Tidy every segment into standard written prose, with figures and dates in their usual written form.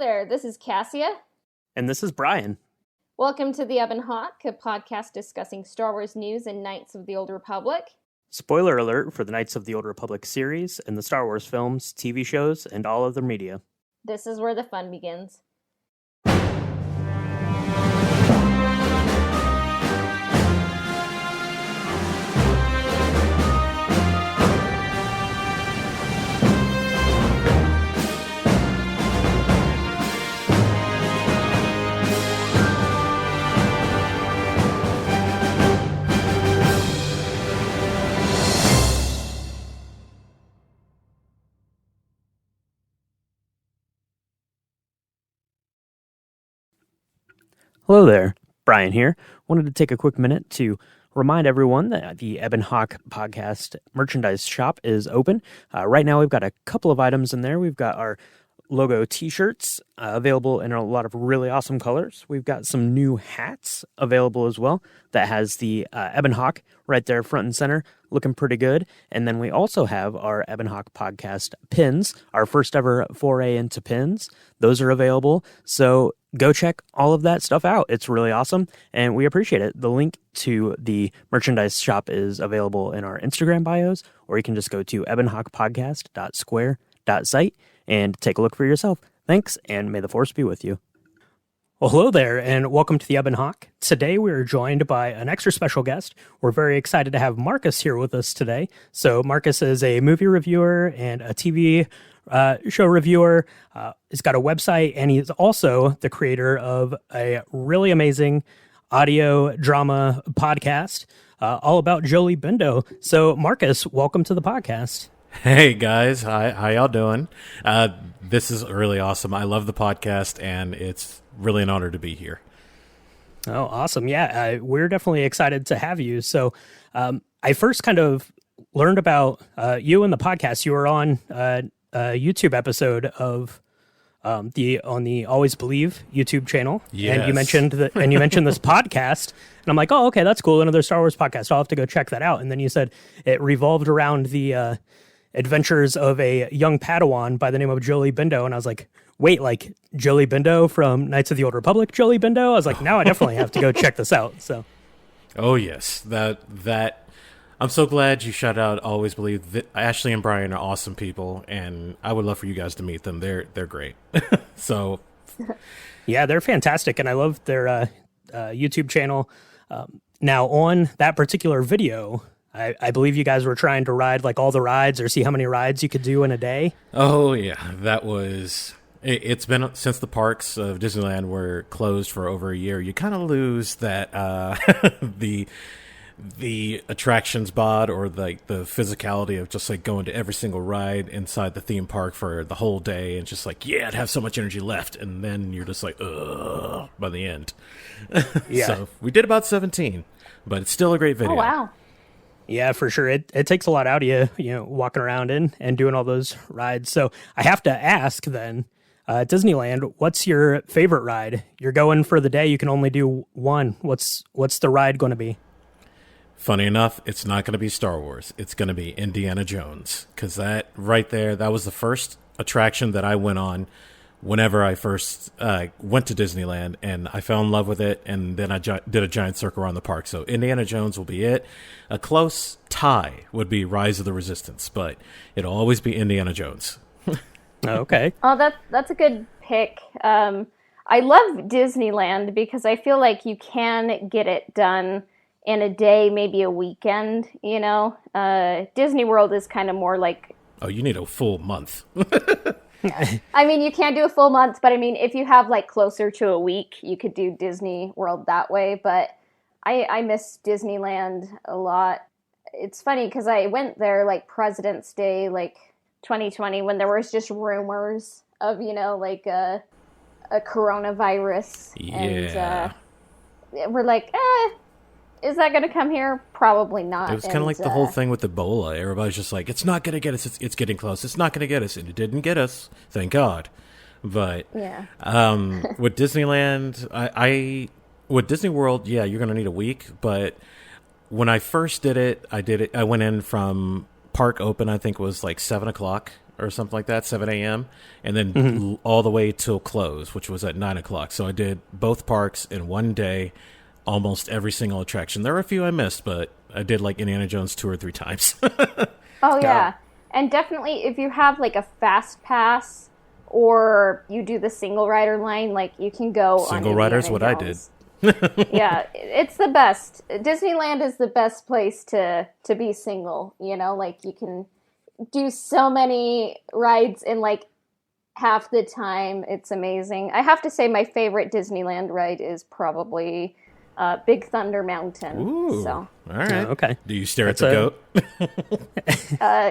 there, this is Cassia. And this is Brian. Welcome to The Ebon Hawk, a podcast discussing Star Wars news and Knights of the Old Republic. Spoiler alert for the Knights of the Old Republic series and the Star Wars films, TV shows, and all other media. This is where the fun begins. Hello there, Brian here. Wanted to take a quick minute to remind everyone that the Ebon Hawk podcast merchandise shop is open. Right now we've got a couple of items in there. We've got our logo t-shirts available in a lot of really awesome colors. We've got some new hats available as well that has the Ebon Hawk right there front and center, looking pretty good. And then we also have our Ebon Hawk podcast pins, our first ever foray into pins. Those are available. So go check all of that stuff out. It's really awesome, and we appreciate it. The link to the merchandise shop is available in our Instagram bios, or you can just go to ebonhawkpodcast.square.site and take a look for yourself. Thanks, and may the Force be with you. Well, hello there, and welcome to the Ebon Hawk. Today we are joined by an extra special guest. We're very excited to have Marcus here with us today. So Marcus is a movie reviewer and a TV show reviewer. He's got a website, and he's also the creator of a really amazing audio drama podcast all about Jolee Bindo. So Marcus, welcome to the podcast. Hey guys, how y'all doing? This is really awesome. I love the podcast, and it's really an honor to be here. Oh, awesome. Yeah, we're definitely excited to have you. So I first kind of learned about you and the podcast. You were on a YouTube episode of on the Always Believe YouTube channel. Yes. And you mentioned this podcast, and I'm like, oh, okay, that's cool. Another Star Wars podcast. I'll have to go check that out. And then you said it revolved around the adventures of a young Padawan by the name of Jolee Bindo. And I was like, wait, like Jolee Bindo from Knights of the Old Republic, Jolee Bindo? I was like, now I definitely have to go check this out. So, oh yes, that I'm so glad you shout out Always Believe. That Ashley and Brian are awesome people, and I would love for you guys to meet them. They're great. So, yeah, they're fantastic, and I love their YouTube channel. Now, on that particular video, I believe you guys were trying to ride like all the rides or see how many rides you could do in a day. Oh yeah, that was. It's been since the parks of Disneyland were closed for over a year. You kind of lose that the attraction spot or like the physicality of just like going to every single ride inside the theme park for the whole day and just like, yeah, I'd have so much energy left, and then you're just like, ugh, by the end. Yeah. So we did about 17, but it's still a great video. Oh, wow. Yeah, for sure. It takes a lot out of you, walking around and doing all those rides. So I have to ask then, Disneyland, what's your favorite ride? You're going for the day. You can only do one. What's the ride going to be? Funny enough, it's not going to be Star Wars. It's going to be Indiana Jones, because that right there, that was the first attraction that I went on whenever I first went to Disneyland, and I fell in love with it, and then I did a giant circle around the park. So Indiana Jones will be it. A close tie would be Rise of the Resistance, but it'll always be Indiana Jones. Okay. Oh, that's a good pick. I love Disneyland because I feel like you can get it done in a day, maybe a weekend, Disney World is kind of more like... Oh, you need a full month. I mean, you can't do a full month, but I mean, if you have like closer to a week, you could do Disney World that way. But I miss Disneyland a lot. It's funny because I went there like President's Day, like 2020, when there was just rumors of, like a coronavirus. Yeah. And we're like, is that going to come here? Probably not. It was kind of like the whole thing with Ebola. Everybody's just like, it's not going to get us. It's getting close. It's not going to get us. And it didn't get us. Thank God. But yeah. With Disneyland, with Disney World, yeah, you're going to need a week. But when I first did it, I went in from park open, I think it was like 7 o'clock or something like that, 7 a.m., and then all the way till close, which was at 9 o'clock. So I did both parks in one day, almost every single attraction. There were a few I missed, but I did like Indiana Jones 2 or 3 times. Oh, yeah. And definitely, if you have like a fast pass or you do the single rider line, like you can go on Single rider's what I did. Yeah, it's the best. Disneyland is the best place to be single, you know? Like, you can do so many rides in like half the time. It's amazing. I have to say my favorite Disneyland ride is probably Big Thunder Mountain. Ooh, So, all right. Okay. Do you stare at the goat?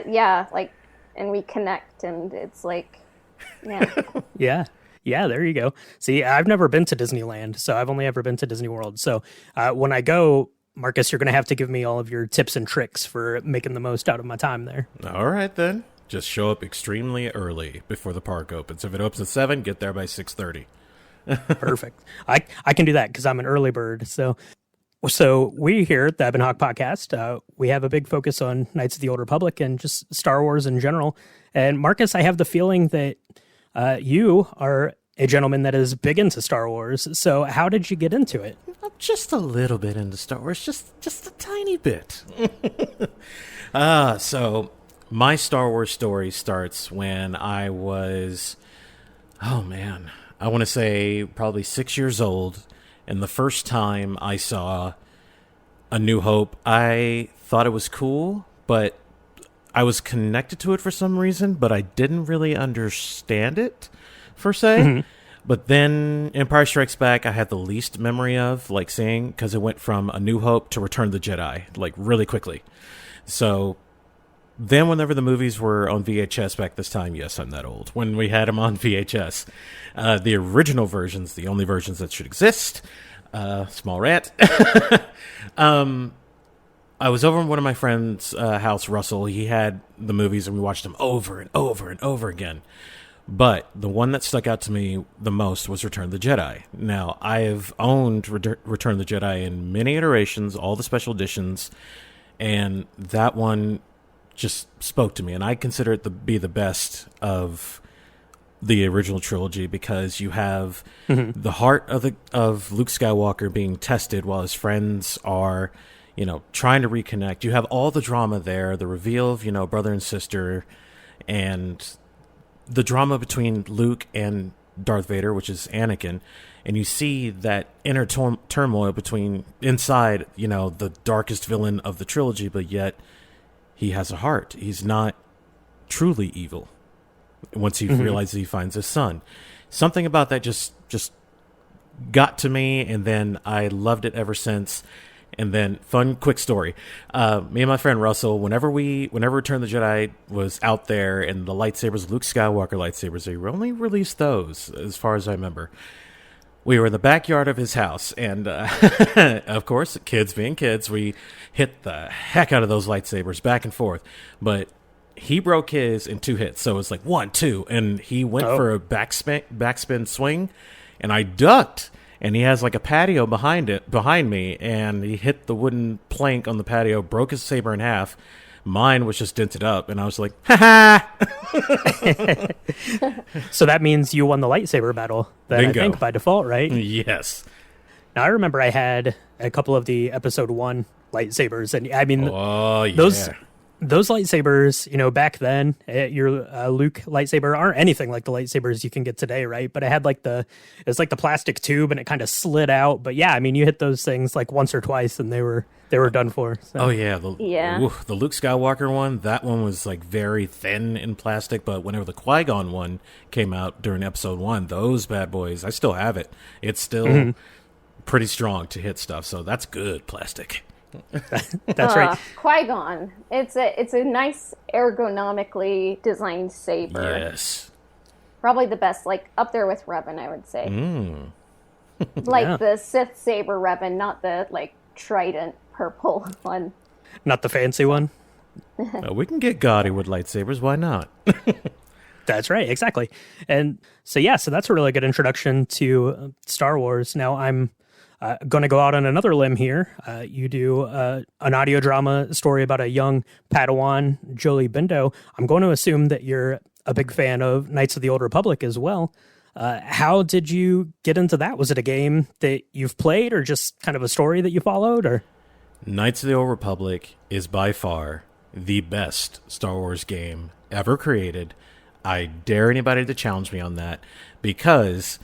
yeah, like, and we connect, and it's like, yeah. Yeah, there you go. See, I've never been to Disneyland, so I've only ever been to Disney World. So when I go, Marcus, you're going to have to give me all of your tips and tricks for making the most out of my time there. All right, then. Just show up extremely early before the park opens. If it opens at 7, get there by 6:30. Perfect. I can do that because I'm an early bird. So we here at the Ebon Hawk podcast, we have a big focus on Knights of the Old Republic and just Star Wars in general. And Marcus, I have the feeling that you are a gentleman that is big into Star Wars. So how did you get into it? I'm just a little bit into Star Wars, just a tiny bit. So my Star Wars story starts when I was, I want to say probably 6 years old. And the first time I saw A New Hope, I thought it was cool, but I was connected to it for some reason, but I didn't really understand it, per se. Mm-hmm. But then Empire Strikes Back, I had the least memory of, like, seeing, because it went from A New Hope to Return of the Jedi, like, really quickly. So then whenever the movies were on VHS back this time, yes, I'm that old, when we had them on VHS, the original versions, the only versions that should exist, small rant, I was over in one of my friend's house, Russell. He had the movies, and we watched them over and over and over again. But the one that stuck out to me the most was Return of the Jedi. Now, I have owned Return of the Jedi in many iterations, all the special editions, and that one just spoke to me. And I consider it to be the best of the original trilogy because you have the heart of Luke Skywalker being tested while his friends are, trying to reconnect. You have all the drama there, the reveal of, brother and sister, and the drama between Luke and Darth Vader, which is Anakin. And you see that inner turmoil between inside, the darkest villain of the trilogy, but yet he has a heart. He's not truly evil once he realizes he finds his son. Something about that just got to me, and then I loved it ever since. And then, quick story. Me and my friend Russell, whenever Return of the Jedi was out there and the lightsabers, Luke Skywalker lightsabers, they only released those, as far as I remember. We were in the backyard of his house, and of course, kids being kids, we hit the heck out of those lightsabers back and forth. But he broke his in 2 hits, so it was like 1, 2, and he went for a backspin swing, and I ducked. And he has like a patio behind me, and he hit the wooden plank on the patio, broke his saber in half. Mine was just dented up, and I was like, ha ha! So that means you won the lightsaber battle, then, I think, by default, right? Yes. Now, I remember I had a couple of the Episode 1 lightsabers, and I mean, those lightsabers, back then, your Luke lightsaber aren't anything like the lightsabers you can get today, right? But it had it's like the plastic tube, and it kind of slid out. But yeah, I mean, you hit those things like once or twice, and they were done for. So. Oh yeah, the Luke Skywalker one, that one was like very thin in plastic. But whenever the Qui-Gon one came out during Episode 1, those bad boys, I still have it. It's still pretty strong to hit stuff, so that's good plastic. That's right. Qui-Gon. It's a nice ergonomically designed saber. Yes. Probably the best, like up there with Revan, I would say. Like the Sith saber Revan, not the like trident purple one. Not the fancy one. We can get gaudy with lightsabers. Why not? That's right, exactly. And so that's a really good introduction to Star Wars. Now I'm going to go out on another limb here. You do an audio drama story about a young Padawan, Jolee Bindo. I'm going to assume that you're a big fan of Knights of the Old Republic as well. How did you get into that? Was it a game that you've played or just kind of a story that you followed? Or Knights of the Old Republic is by far the best Star Wars game ever created. I dare anybody to challenge me on that, because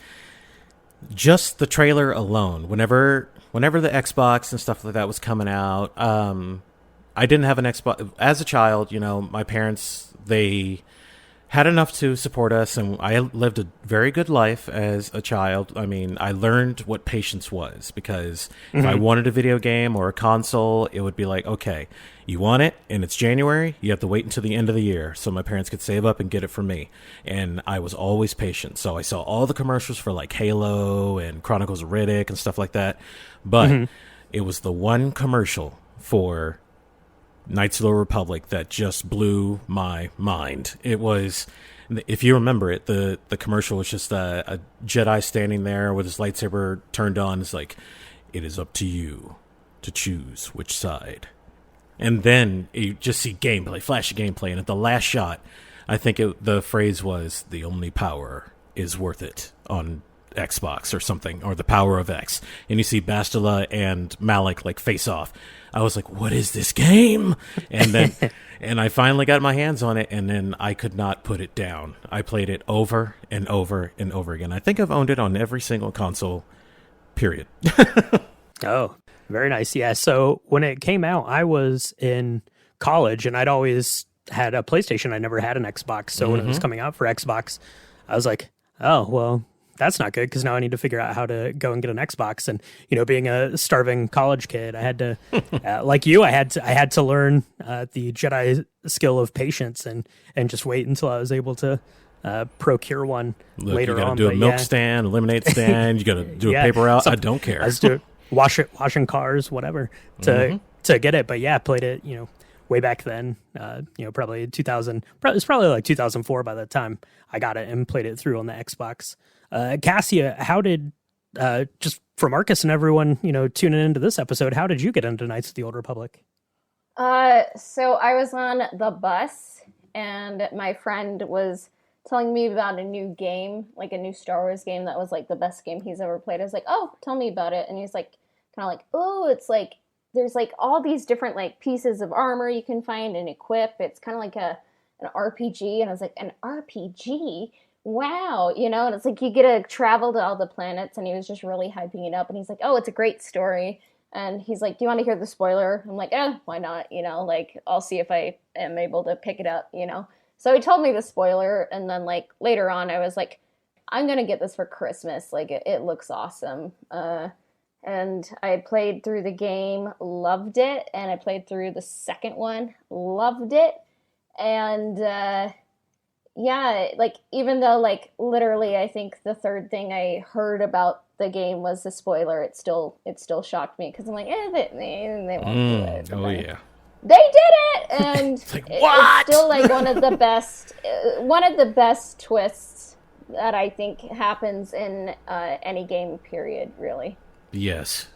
just the trailer alone, whenever the Xbox and stuff like that was coming out, I didn't have an Xbox as a child. My parents, they had enough to support us, and I lived a very good life as a child. I mean, I learned what patience was, because if I wanted a video game or a console, it would be like, okay, you want it and it's January, you have to wait until the end of the year so my parents could save up and get it for me. And I was always patient. So I saw all the commercials for like Halo and Chronicles of Riddick and stuff like that. But it was the one commercial for Knights of the Republic that just blew my mind. It was, if you remember it, the commercial was just a Jedi standing there with his lightsaber turned on. It's like, it is up to you to choose which side. And then you just see gameplay, flash of gameplay, and at the last shot, I think the phrase was, the only power is worth it on Xbox or something, or the power of X. And you see Bastila and Malik like face off. I was like, what is this game? And then and I finally got my hands on it, and then I could not put it down. I played it over and over and over again. I think I've owned it on every single console, period. Oh, very nice. Yeah. So when it came out, I was in college, and I'd always had a PlayStation. I never had an Xbox. So when it was coming out for Xbox, I was like, oh, well, that's not good, because now I need to figure out how to go and get an Xbox. And, being a starving college kid, I had to, like you, I had to learn the Jedi skill of patience and just wait until I was able to procure one later on. You got to do a milk stand, a lemonade stand. You got to do a paper route. I don't care. I was doing washing cars, whatever, to get it. But yeah, played it, way back then, probably 2000. It was probably like 2004 by the time I got it and played it through on the Xbox. Cassia, how did, just for Marcus and everyone, tuning into this episode, how did you get into Knights of the Old Republic? So I was on the bus, and my friend was telling me about a new game, like a new Star Wars game that was like the best game he's ever played. I was like, oh, tell me about it. And he's like, kind of like, oh, it's like, there's like all these different like pieces of armor you can find and equip. It's kind of like an RPG. And I was like, an RPG? Wow. And it's like you get to travel to all the planets, and he was just really hyping it up. And he's like, oh, it's a great story. And he's like, do you want to hear the spoiler? I'm like, why not? Like, I'll see if I am able to pick it up, So he told me the spoiler, and then like later on I was like, I'm going to get this for Christmas. Like it looks awesome. And I played through the game, loved it. And I played through the second one, loved it. And yeah, like even though like literally I think the third thing I heard about the game was the spoiler, it still shocked me, because I'm like, they won't do it. Oh yeah. They did it, and it's like, what? It's still like one of the best twists that I think happens in any game, period, really. Yes.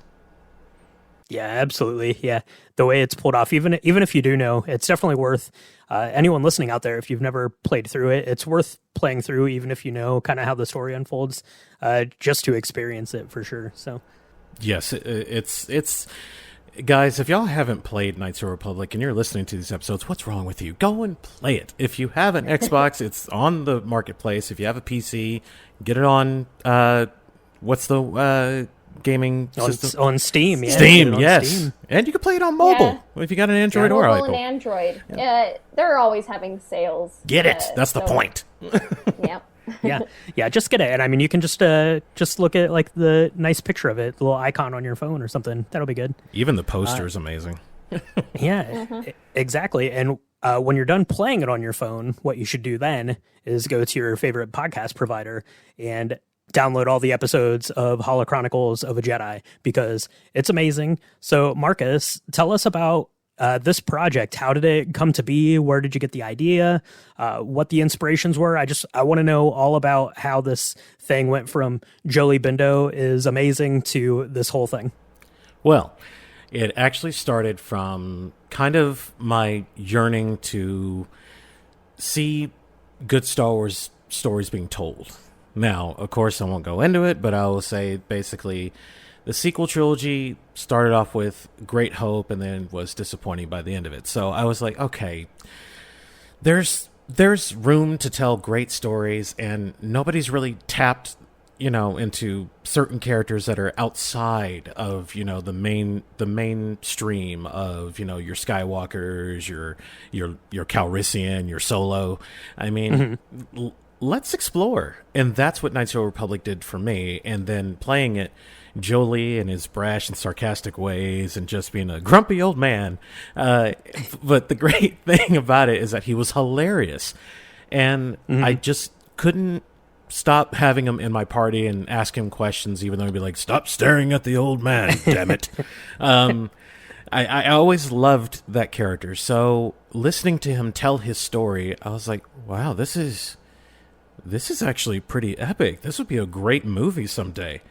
Yeah, absolutely. Yeah, the way it's pulled off, even if you do know, it's definitely worth anyone listening out there. If you've never played through it, it's worth playing through, even if you know kind of how the story unfolds, just to experience it for sure. So, yes, it's. Guys, if y'all haven't played Knights of the Republic and you're listening to these episodes, what's wrong with you? Go and play it. If you have an Xbox, it's on the marketplace. If you have a PC, get it on, what's the gaming system? On Steam. Yeah, Steam, yes. Steam. And you can play it on mobile if you got an Android or iPhone. Mobile and Android. Yeah. They're always having sales. Get it. That's the point. Yep. Yeah, just get it. And I mean, you can just look at like the nice picture of it, the little icon on your phone or something. That'll be good. Even the poster is amazing. Yeah, exactly. And when you're done playing it on your phone, what you should do then is go to your favorite podcast provider and download all the episodes of Holocronicles of a Jedi, because it's amazing. So, Marcus, tell us about this project. How did it come to be? Where did you get the idea? What the inspirations were? I want to know all about how this thing went from Jolee Bindo is amazing to this whole thing. Well, it actually started from kind of my yearning to see good Star Wars stories being told. Now, of course, I won't go into it, but I will say basically the sequel trilogy started off with great hope and then was disappointing by the end of it. So I was like, okay, there's room to tell great stories, and nobody's really tapped, into certain characters that are outside of, the mainstream of, your Skywalkers, your Calrissian, your Solo. I mean, let's explore. And that's what Knights of the Old Republic did for me. And then playing it, Jolee in his brash and sarcastic ways and just being a grumpy old man. But the great thing about it is that he was hilarious. And I just couldn't stop having him in my party and ask him questions, even though he'd be like, stop staring at the old man, damn it. I always loved that character. So listening to him tell his story, I was like, wow, this is actually pretty epic. This would be a great movie someday.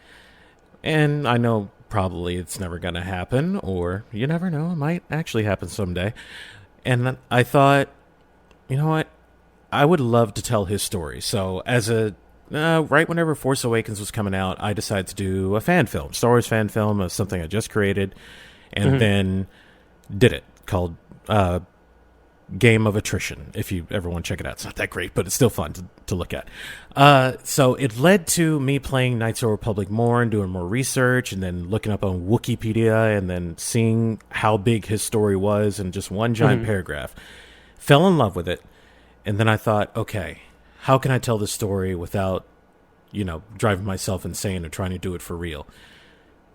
And I know probably it's never going to happen, or you never know, it might actually happen someday. And I thought, you know what? I would love to tell his story. So as right whenever Force Awakens was coming out, I decided to do a fan film, Star Wars fan film of something I just created, and then did it, called Game of Attrition. If you ever want to check it out, it's not that great, but it's still fun to look at. So it led to me playing Knights of the Republic more and doing more research, and then looking up on Wikipedia, and then seeing how big his story was in just one giant paragraph. Fell in love with it, and then I thought, okay, how can I tell this story without, driving myself insane or trying to do it for real?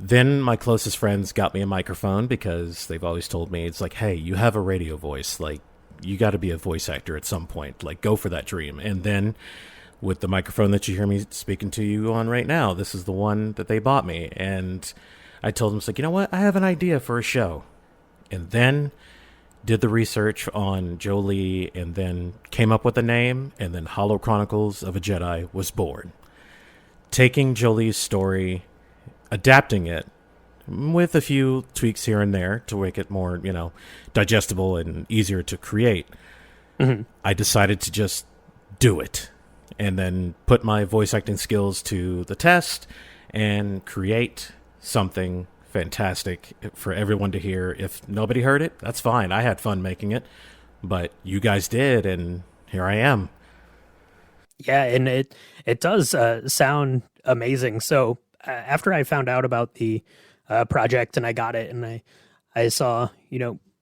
Then my closest friends got me a microphone, because they've always told me, it's like, hey, you have a radio voice. Like, you got to be a voice actor at some point. Like, go for that dream. And then with the microphone that you hear me speaking to you on right now, this is the one that they bought me. And I told them, it's like, you know what? I have an idea for a show. And then did the research on Jolee, and then came up with a name, and then Holocronicles of a Jedi was born. Taking Jolee's story, adapting it with a few tweaks here and there to make it more, digestible and easier to create. I decided to just do it, and then put my voice acting skills to the test and create something fantastic for everyone to hear. If nobody heard it, that's fine. I had fun making it, but you guys did, and here I am. Yeah, and it does sound amazing. So after I found out about the project and I got it, and I saw,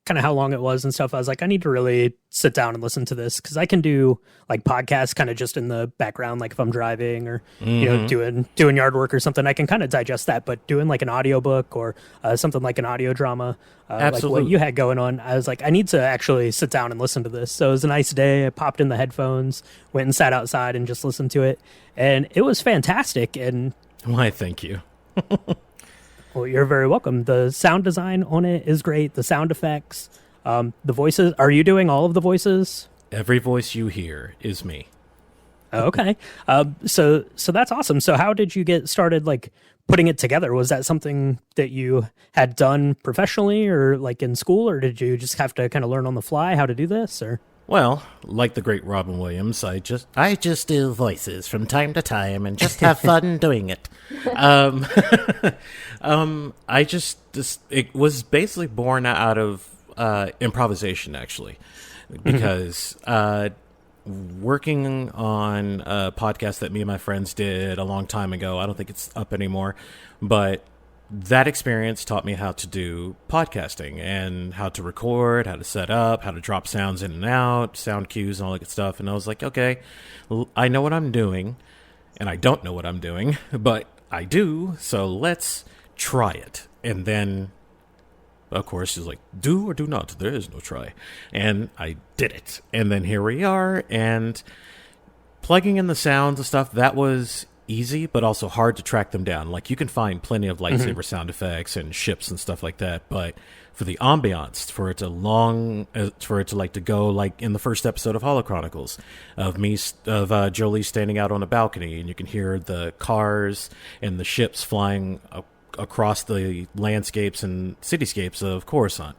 kind of how long it was and stuff, I was like, I need to really sit down and listen to this, because I can do like podcasts kind of just in the background, like if I'm driving or doing yard work or something, I can kind of digest that. But doing like an audiobook or something like an audio drama, like what you had going on, I was like, I need to actually sit down and listen to this. So it was a nice day. I popped in the headphones, went and sat outside and just listened to it, and it was fantastic. And why, thank you. Well, you're very welcome. The sound design on it is great. The sound effects, the voices. Are you doing all of the voices? Every voice you hear is me. Okay. So that's awesome. So how did you get started, like, putting it together? Was that something that you had done professionally or like in school, or did you just have to kind of learn on the fly how to do this? Or well, like the great Robin Williams, I just do voices from time to time and just have fun doing it. It was basically born out of improvisation, actually, because working on a podcast that me and my friends did a long time ago, I don't think it's up anymore, but that experience taught me how to do podcasting and how to record, how to set up, how to drop sounds in and out, sound cues and all that good stuff. And I was like, okay, I know what I'm doing, and I don't know what I'm doing, but I do, so let's try it. And then, of course, she's like, do or do not, there is no try. And I did it. And then here we are, and plugging in the sounds and stuff, that was easy, but also hard to track them down. Like, you can find plenty of lightsaber sound effects and ships and stuff like that, but for the ambiance, for it to go like in the first episode of Holocronicles, of Jolee standing out on a balcony, and you can hear the cars and the ships flying across the landscapes and cityscapes of Coruscant.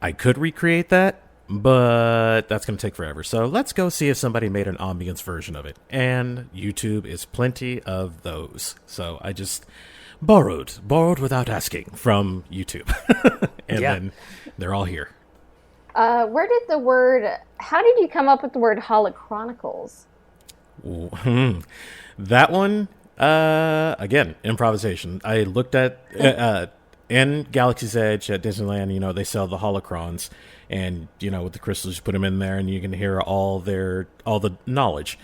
I could recreate that, but that's going to take forever. So let's go see if somebody made an ambience version of it. And YouTube is plenty of those. So I just borrowed without asking from YouTube. And then they're all here. How did you come up with the word Holocronicles? That one, again, improvisation. I looked at, in Galaxy's Edge at Disneyland, they sell the holocrons, and, with the crystals, you put them in there and you can hear all the knowledge.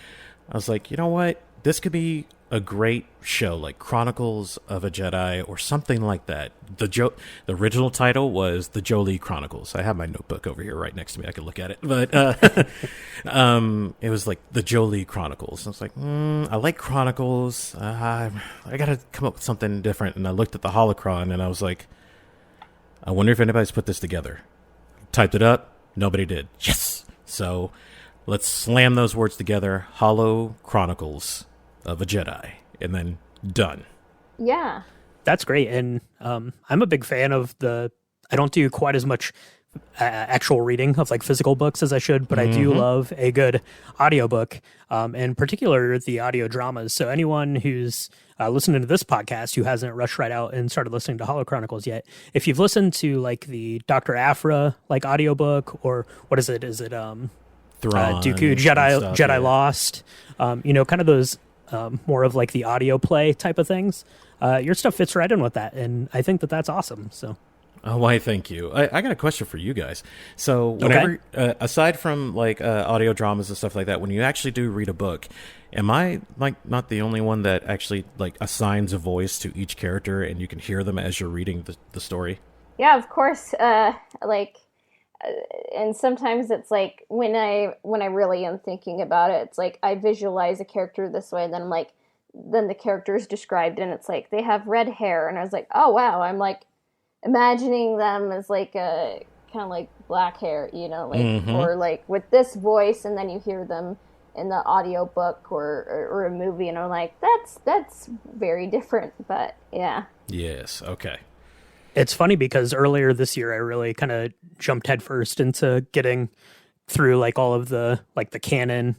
I was like, you know what? This could be a great show, like Chronicles of a Jedi or something like that. The original title was the Jolee Chronicles. I have my notebook over here right next to me. I could look at it. But it was like the Jolee Chronicles. I was like, I like Chronicles. I got to come up with something different. And I looked at the holocron and I was like, I wonder if anybody's put this together. Typed it up. Nobody did. Yes. So let's slam those words together. Holocronicles of a Jedi, and then done. Yeah, that's great. And I'm a big fan of I don't do quite as much actual reading of like physical books as I should, but I do love a good audiobook, in particular the audio dramas. So anyone who's listening to this podcast who hasn't rushed right out and started listening to Holocronicles yet, if you've listened to like the Dr. Aphra like audiobook, or what is it? Is it Thrawn, Dooku Jedi Lost? Kind of those more of like the audio play type of things. Your stuff fits right in with that, and I think that's awesome. So, why? Thank you. I got a question for you guys. So, whenever aside from like audio dramas and stuff like that, when you actually do read a book, am I like not the only one that actually like assigns a voice to each character, and you can hear them as you're reading the story? Yeah, of course. And sometimes it's like when I really am thinking about it, it's like I visualize a character this way, and then I'm like, then the character is described, and it's like they have red hair, and I was like, oh wow, I'm like imagining them as like a kind of like black hair, or like with this voice, and then you hear them in the audio book or a movie, and I'm like, that's very different, but yeah. Yes. Okay. It's funny because earlier this year, I really kind of jumped headfirst into getting through like all of the canon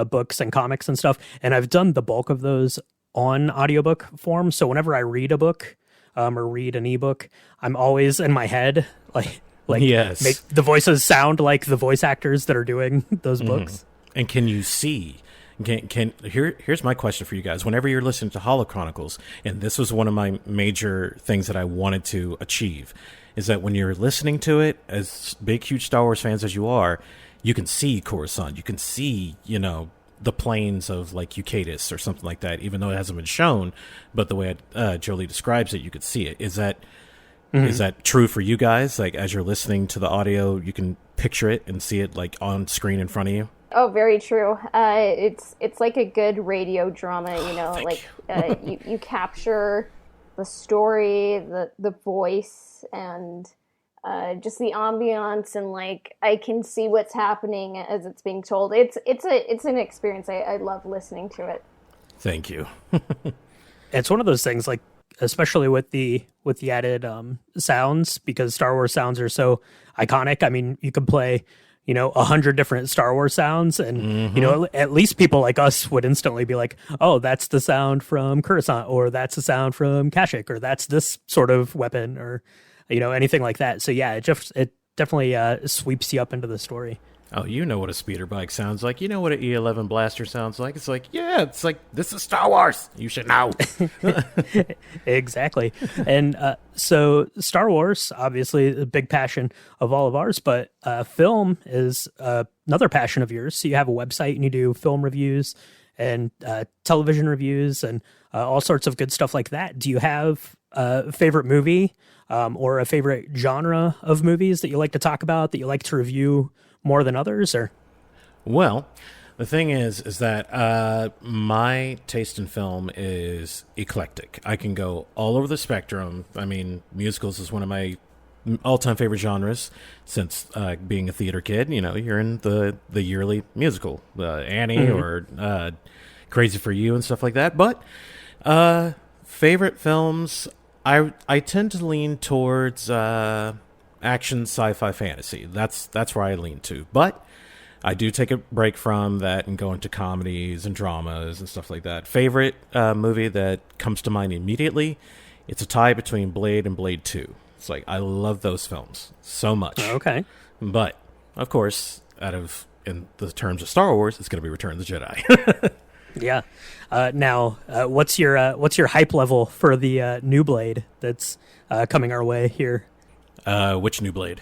books and comics and stuff. And I've done the bulk of those on audiobook form. So whenever I read a book or read an ebook, I'm always in my head, like yes, make the voices sound like the voice actors that are doing those books. And can you see? Here's my question for you guys. Whenever you're listening to Holocronicles, and this was one of my major things that I wanted to achieve, is that when you're listening to it, as big, huge Star Wars fans as you are, you can see Coruscant. You can see, the plains of like Eucadus or something like that, even though it hasn't been shown. But the way Jolee describes it, you could see it. Is that true for you guys? Like as you're listening to the audio, you can picture it and see it like on screen in front of you? Oh, very true. It's like a good radio drama, you capture the story, the voice, and just the ambiance, and like I can see what's happening as it's being told. It's an experience. I love listening to it. Thank you. It's one of those things, like especially with the added sounds, because Star Wars sounds are so iconic. I mean, you could play 100 different Star Wars sounds, and at least people like us would instantly be like, oh, that's the sound from Coruscant, or that's the sound from Kashyyyk, or that's this sort of weapon, or anything like that. So yeah, it definitely sweeps you up into the story. Oh, you know what a speeder bike sounds like. You know what an E11 blaster sounds like. It's like, yeah, it's like, this is Star Wars. You should know. Exactly. And so Star Wars, obviously a big passion of all of ours, but film is another passion of yours. So you have a website and you do film reviews and television reviews and all sorts of good stuff like that. Do you have a favorite movie or a favorite genre of movies that you like to talk about, that you like to review more than others? Or well, the thing is that my taste in film is eclectic. I can go all over the spectrum. I mean, musicals is one of my all-time favorite genres since being a theater kid. You're in the yearly musical, Annie or Crazy for You and stuff like that. But favorite films, I tend to lean towards action, sci-fi, fantasy. That's where I lean to. But I do take a break from that and go into comedies and dramas and stuff like that. Favorite movie that comes to mind immediately, it's a tie between Blade and Blade 2. It's like, I love those films so much. Okay. But, of course, in the terms of Star Wars, it's going to be Return of the Jedi. Yeah. Now, what's your hype level for the new Blade that's coming our way here? Which new Blade?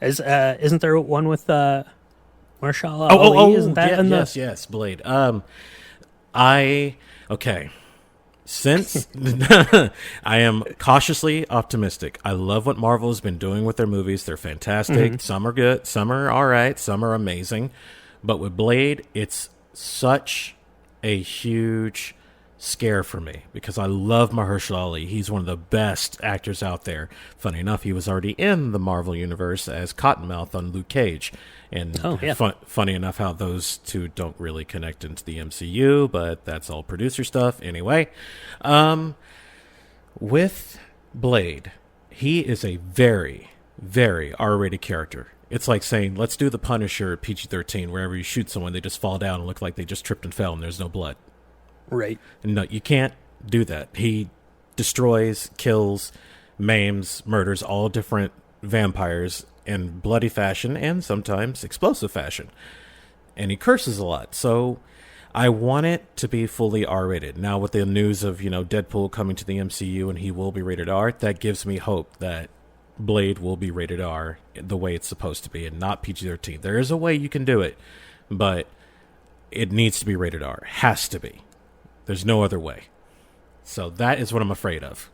Isn't there one with Marshall Ali? Isn't that yes, Blade. Okay. Since I am cautiously optimistic, I love what Marvel has been doing with their movies. They're fantastic. Mm-hmm. Some are good, some are all right, some are amazing. But with Blade, it's such a huge scare for me because I love Mahershala Ali. He's one of the best actors out there. Funny enough, he was already in the Marvel universe as Cottonmouth on Luke Cage. And funny enough how those two don't really connect into the MCU, but that's all producer stuff. Anyway, with Blade, he is a very, very R-rated character. It's like saying, let's do the Punisher PG-13. Wherever you shoot someone, they just fall down and look like they just tripped and fell and there's no blood. Right. No, you can't do that. He destroys, kills, maims, murders all different vampires in bloody fashion and sometimes explosive fashion. And he curses a lot. So I want it to be fully R-rated. Now with the news of, Deadpool coming to the MCU and he will be rated R, that gives me hope that Blade will be rated R the way it's supposed to be and not PG-13. There is a way you can do it, but it needs to be rated R. Has to be. There's no other way. So that is what I'm afraid of.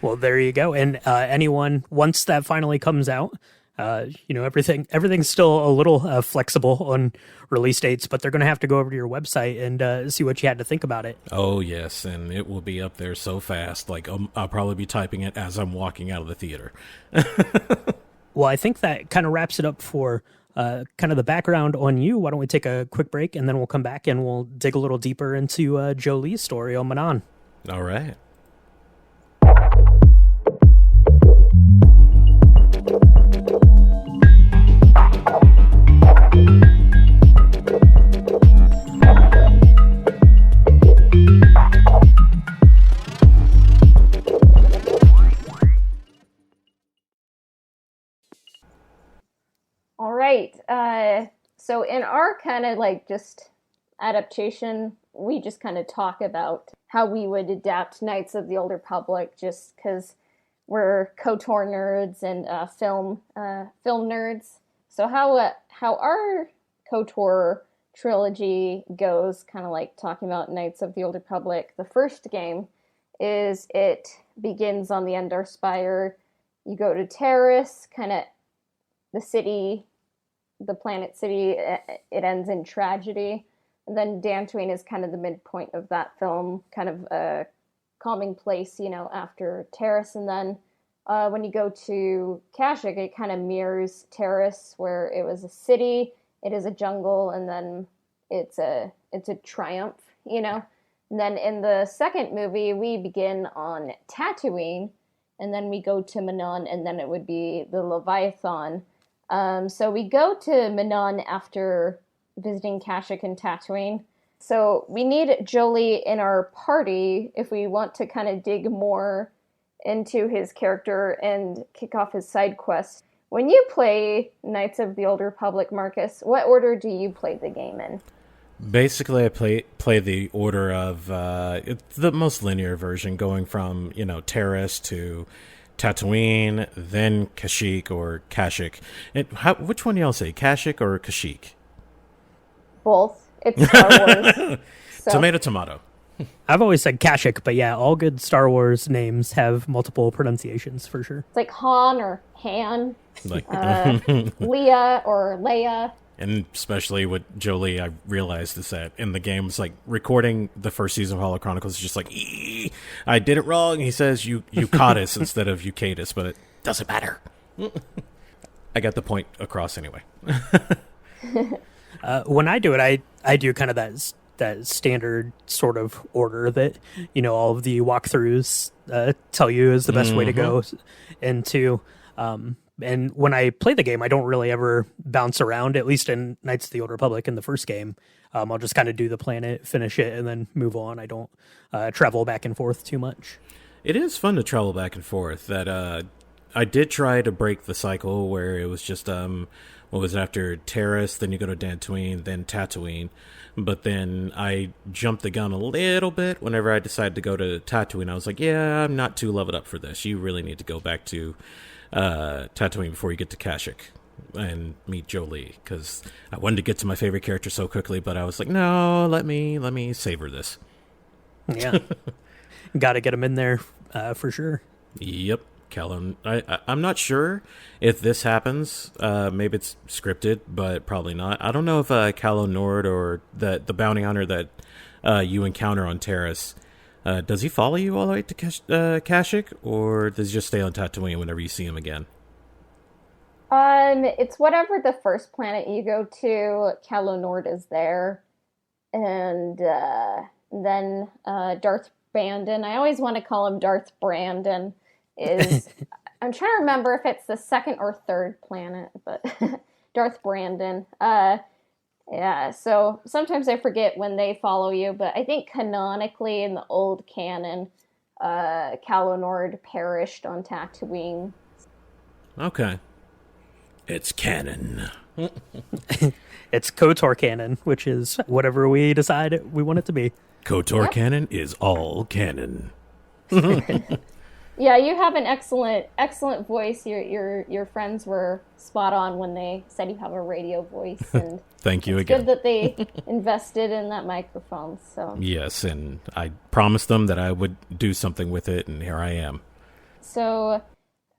Well, there you go. And anyone, once that finally comes out, everything's still a little flexible on release dates, but they're going to have to go over to your website and see what you had to think about it. Oh, yes. And it will be up there so fast. Like, I'll probably be typing it as I'm walking out of the theater. Well, I think that kind of wraps it up for kind of the background on you. Why don't we take a quick break and then we'll come back and we'll dig a little deeper into Jolee's story on Manaan. All right. All right. So in our kind of just adaptation, we just kind of talk about how we would adapt Knights of the Old Republic, just because we're KOTOR nerds and film nerds. So how our KOTOR trilogy goes, kind of talking about Knights of the Old Republic. The first game it begins on the Endar Spire. You go to Terrace, kind of the city, the planet city. It ends in tragedy. And then Dantooine is kind of the midpoint of that film, kind of a calming place, after Terrace. And then when you go to Kashyyyk, it kind of mirrors Terrace, where it was a city, it is a jungle, and then it's a triumph, And then in the second movie, we begin on Tatooine, and then we go to Manaan, and then it would be the Leviathan. So we go to Manaan after visiting Kashyyyk and Tatooine. So we need Jolee in our party if we want to kind of dig more into his character and kick off his side quests. When you play Knights of the Old Republic, Marcus, what order do you play the game in? Basically, I play the order of the most linear version, going from Terrace to Tatooine, then Kashyyyk or Kashyyyk. Which one do y'all say, Kashyyyk or Kashyyyk? Both. It's Star Wars. So. Tomato. I've always said Kashyyyk, but yeah, all good Star Wars names have multiple pronunciations for sure. It's like Han or Han, Leia or Leia. And especially with Jolee, I realized is that in the game, it's like recording the first season of Holocronicles is just like, I did it wrong. He says Eucatus instead of Eucatus, but it doesn't matter. I got the point across anyway. When I do it, I do kind of that standard sort of order that, all of the walkthroughs tell you is the best way to go into. And when I play the game, I don't really ever bounce around, at least in Knights of the Old Republic in the first game. I'll just kind of do the planet, finish it, and then move on. I don't travel back and forth too much. It is fun to travel back and forth. That I did try to break the cycle where it was just what was it, after Terrace, then you go to Dantooine, then Tatooine. But then I jumped the gun a little bit whenever I decided to go to Tatooine. I was like, yeah, I'm not too leveled up for this. You really need to go back to Tatooine before you get to Kashyyyk and meet Jolee, because I wanted to get to my favorite character so quickly, but I was like, no, let me savor this. Yeah. Got to get him in there for sure. Yep. Callum, I'm not sure if this happens. Maybe it's scripted, but probably not. I don't know if Calo Nord or the bounty hunter that you encounter on Terrace, does he follow you all the way to Kashyyyk, or does he just stay on Tatooine whenever you see him again? It's whatever the first planet you go to. Calo Nord is there, and then Darth Brandon. I always want to call him Darth Brandon. I'm trying to remember if it's the second or third planet, but Darth Brandon. Yeah, so sometimes I forget when they follow you, but I think canonically in the old canon, Calo Nord perished on Tatooine. Okay. It's canon. It's KOTOR canon, which is whatever we decide we want it to be. KOTOR canon is all canon. Yeah, you have an excellent voice. Your friends were spot on when they said you have a radio voice, and thank you it's again. good that they invested in that microphone. So yes, and I promised them that I would do something with it, and here I am. So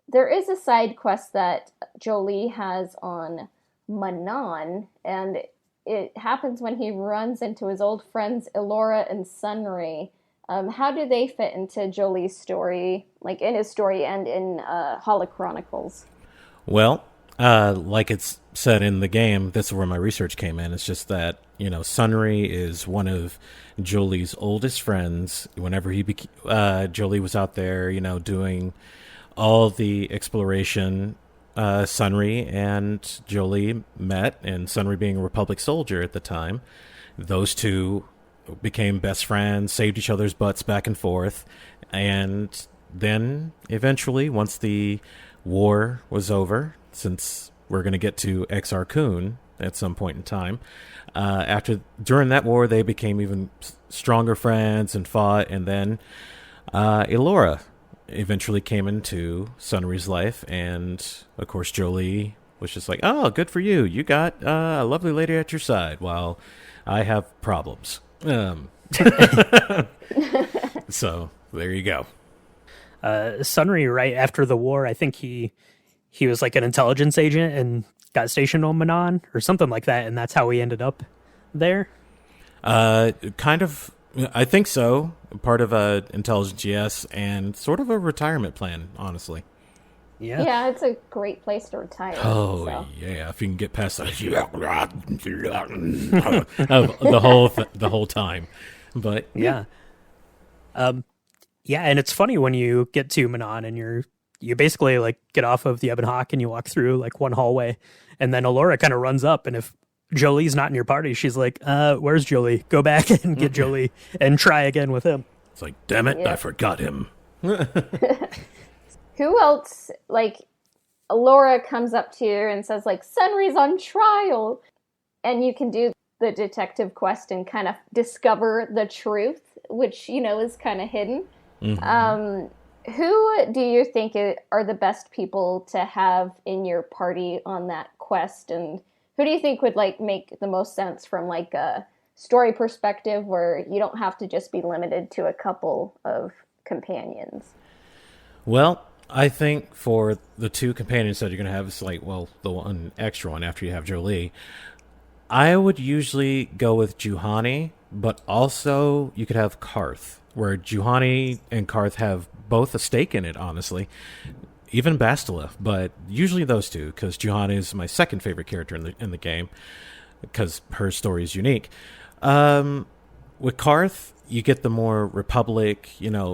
there is a side quest that Jolee has on Manaan, and it happens when he runs into his old friends Elora and Sunray. How do they fit into Jolee's story, like in his story and in Holocronicles? Well, like it's said in the game, this is where my research came in. It's just that, Sunray is one of Jolee's oldest friends. Whenever Jolee was out there, doing all the exploration, Sunray and Jolee met, and Sunray being a Republic soldier at the time, those two became best friends, saved each other's butts back and forth, and then eventually, once the war was over, since we're going to get to Exar Kun at some point in time, during that war, they became even stronger friends and fought, and then Elora eventually came into Sunry's life, and of course Jolee was just like, oh, good for you. You got a lovely lady at your side, while I have problems. So there you go. Sunry, right after the war, I think he was like an intelligence agent and got stationed on Manaan or something like that, and that's how he ended up there. Kind of, I think so. Part of intelligence, yes, and sort of a retirement plan, honestly. Yeah, it's a great place to retire. Oh, so. Yeah, if you can get past that, the whole time. But yeah, yeah, and it's funny when you get to Manaan and you basically like get off of the Ebon Hawk and you walk through like one hallway, and then Elora kind of runs up, and if Jolee's not in your party, she's like, "Where's Jolee? Go back and get Jolee and try again with him." It's like, damn it, I forgot him. Who else, like, Elora comes up to you and says, like, Sunry's on trial, and you can do the detective quest and kind of discover the truth, which, is kind of hidden. Mm-hmm. Who do you think are the best people to have in your party on that quest, and who do you think would, like, make the most sense from, like, a story perspective where you don't have to just be limited to a couple of companions? Well, I think for the two companions that you're going to have, it's like, well, the one extra one after you have Jolee, I would usually go with Juhani, but also you could have Karth, where Juhani and Karth have both a stake in it, honestly. Even Bastila, but usually those two, because Juhani is my second favorite character in the game, because her story is unique. With Karth, you get the more Republic,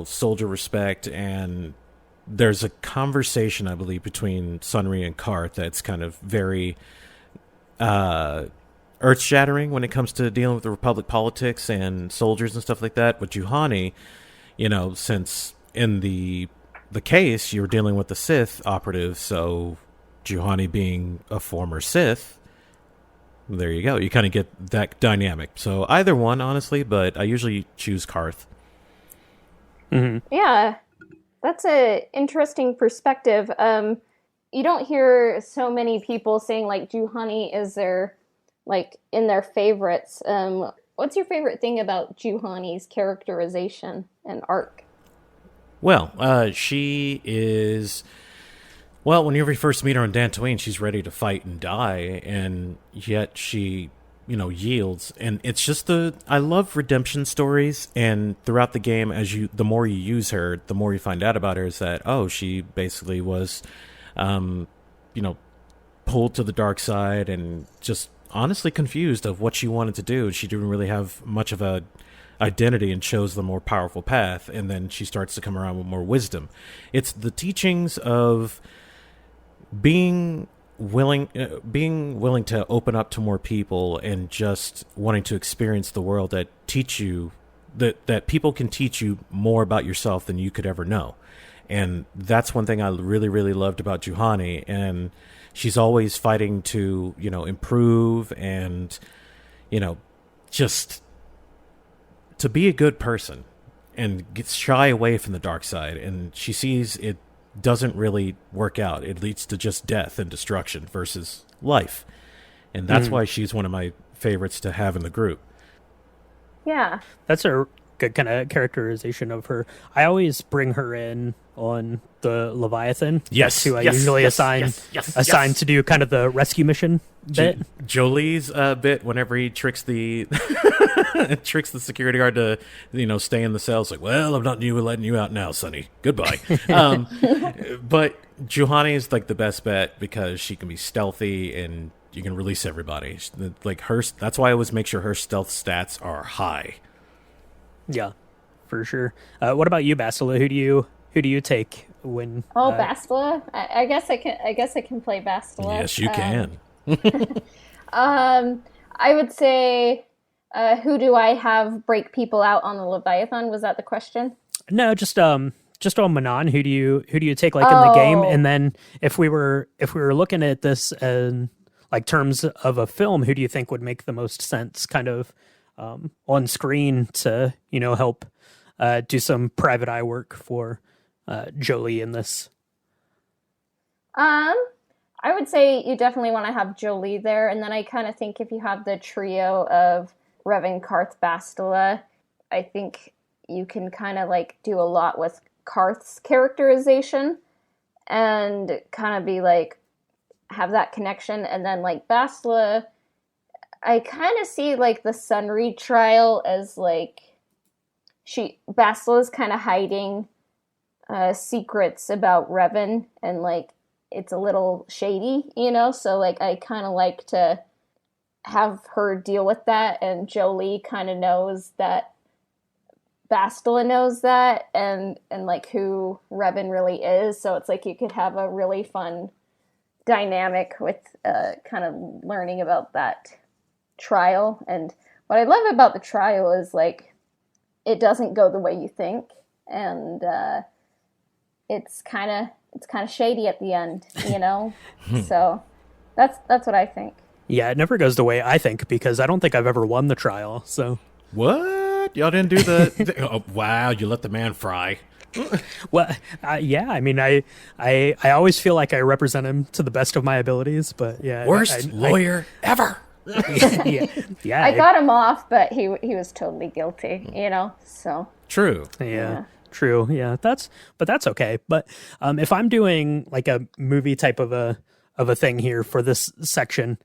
soldier respect, and there's a conversation, I believe, between Sunri and Karth that's kind of very earth-shattering when it comes to dealing with the Republic politics and soldiers and stuff like that. With Juhani, since in the case you're dealing with the Sith operative, so Juhani being a former Sith, there you go. You kind of get that dynamic. So either one, honestly, but I usually choose Karth. Mm-hmm. Yeah, that's an interesting perspective. You don't hear so many people saying like Juhani is their in their favorites. What's your favorite thing about Juhani's characterization and arc? Well, she is. Well, whenever you first meet her on Dantooine, she's ready to fight and die, and yet she, yields. And it's just I love redemption stories, and throughout the game, the more you use her, the more you find out about her is that, she basically was, pulled to the dark side and just honestly confused of what she wanted to do. She didn't really have much of a identity and chose the more powerful path, and then she starts to come around with more wisdom. It's the teachings of being willing to open up to more people and just wanting to experience the world that teach you that people can teach you more about yourself than you could ever know. And that's one thing I really, really loved about Juhani. And she's always fighting to, improve and, just to be a good person and get shy away from the dark side. And she sees it doesn't really work out. It leads to just death and destruction versus life. And that's why she's one of my favorites to have in the group. Yeah. That's a good kind of characterization of her. I always bring her in on the Leviathan. Yes. Who I usually assign to do kind of the rescue mission bit. Jolee's bit whenever he tricks the tricks the security guard to stay in the cell. It's like, well, I'm not letting you out now, Sonny. Goodbye. But Juhani is like the best bet because she can be stealthy and you can release everybody. Like that's why I always make sure her stealth stats are high. Yeah, for sure. What about you, Bastila? Who do you take when? Oh, Bastila. I guess I can play Bastila. Yes, you can. I would say, who do I have break people out on the Leviathan? Was that the question? No, just on Manaan. Who do you take like in the game? And then if we were looking at this in like terms of a film, who do you think would make the most sense, kind of on screen to help do some private eye work for Jolee in this? I would say you definitely want to have Jolee there, and then I kind of think if you have the trio of Revan, Karth, Bastila, I think you can kind of like do a lot with Karth's characterization and kind of be like have that connection, and then like Bastila, I kind of see like the Sunri trial as like Bastila's kind of hiding secrets about Revan, and like it's a little shady, so like I kind of like to have her deal with that, and Jolee kind of knows that Bastila knows that, and like who Revan really is, so it's like you could have a really fun dynamic with kind of learning about that trial. And what I love about the trial is like it doesn't go the way you think, and it's kind of shady at the end, so that's what I think. Yeah, it never goes the way I think because I don't think I've ever won the trial. So what? Y'all didn't do the oh, wow, you let the man fry. Well, yeah, I mean, I always feel like I represent him to the best of my abilities, but yeah, worst lawyer ever. Yeah. I got him off, but he was totally guilty, so True. Yeah. True. Yeah, that's okay. But if I'm doing like a movie type of a thing here for this section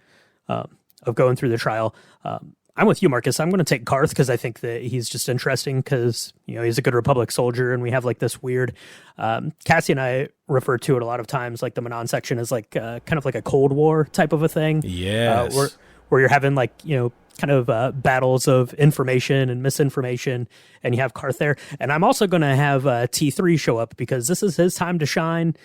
of going through the trial, I'm with you, Marcus. I'm going to take Karth because I think that he's just interesting because he's a good Republic soldier, and we have like this weird. Cassie and I refer to it a lot of times, like the Manaan section is like kind of like a Cold War type of a thing. Yes. Where you're having like kind of battles of information and misinformation, and you have Karth there. And I'm also going to have T3 show up because this is his time to shine,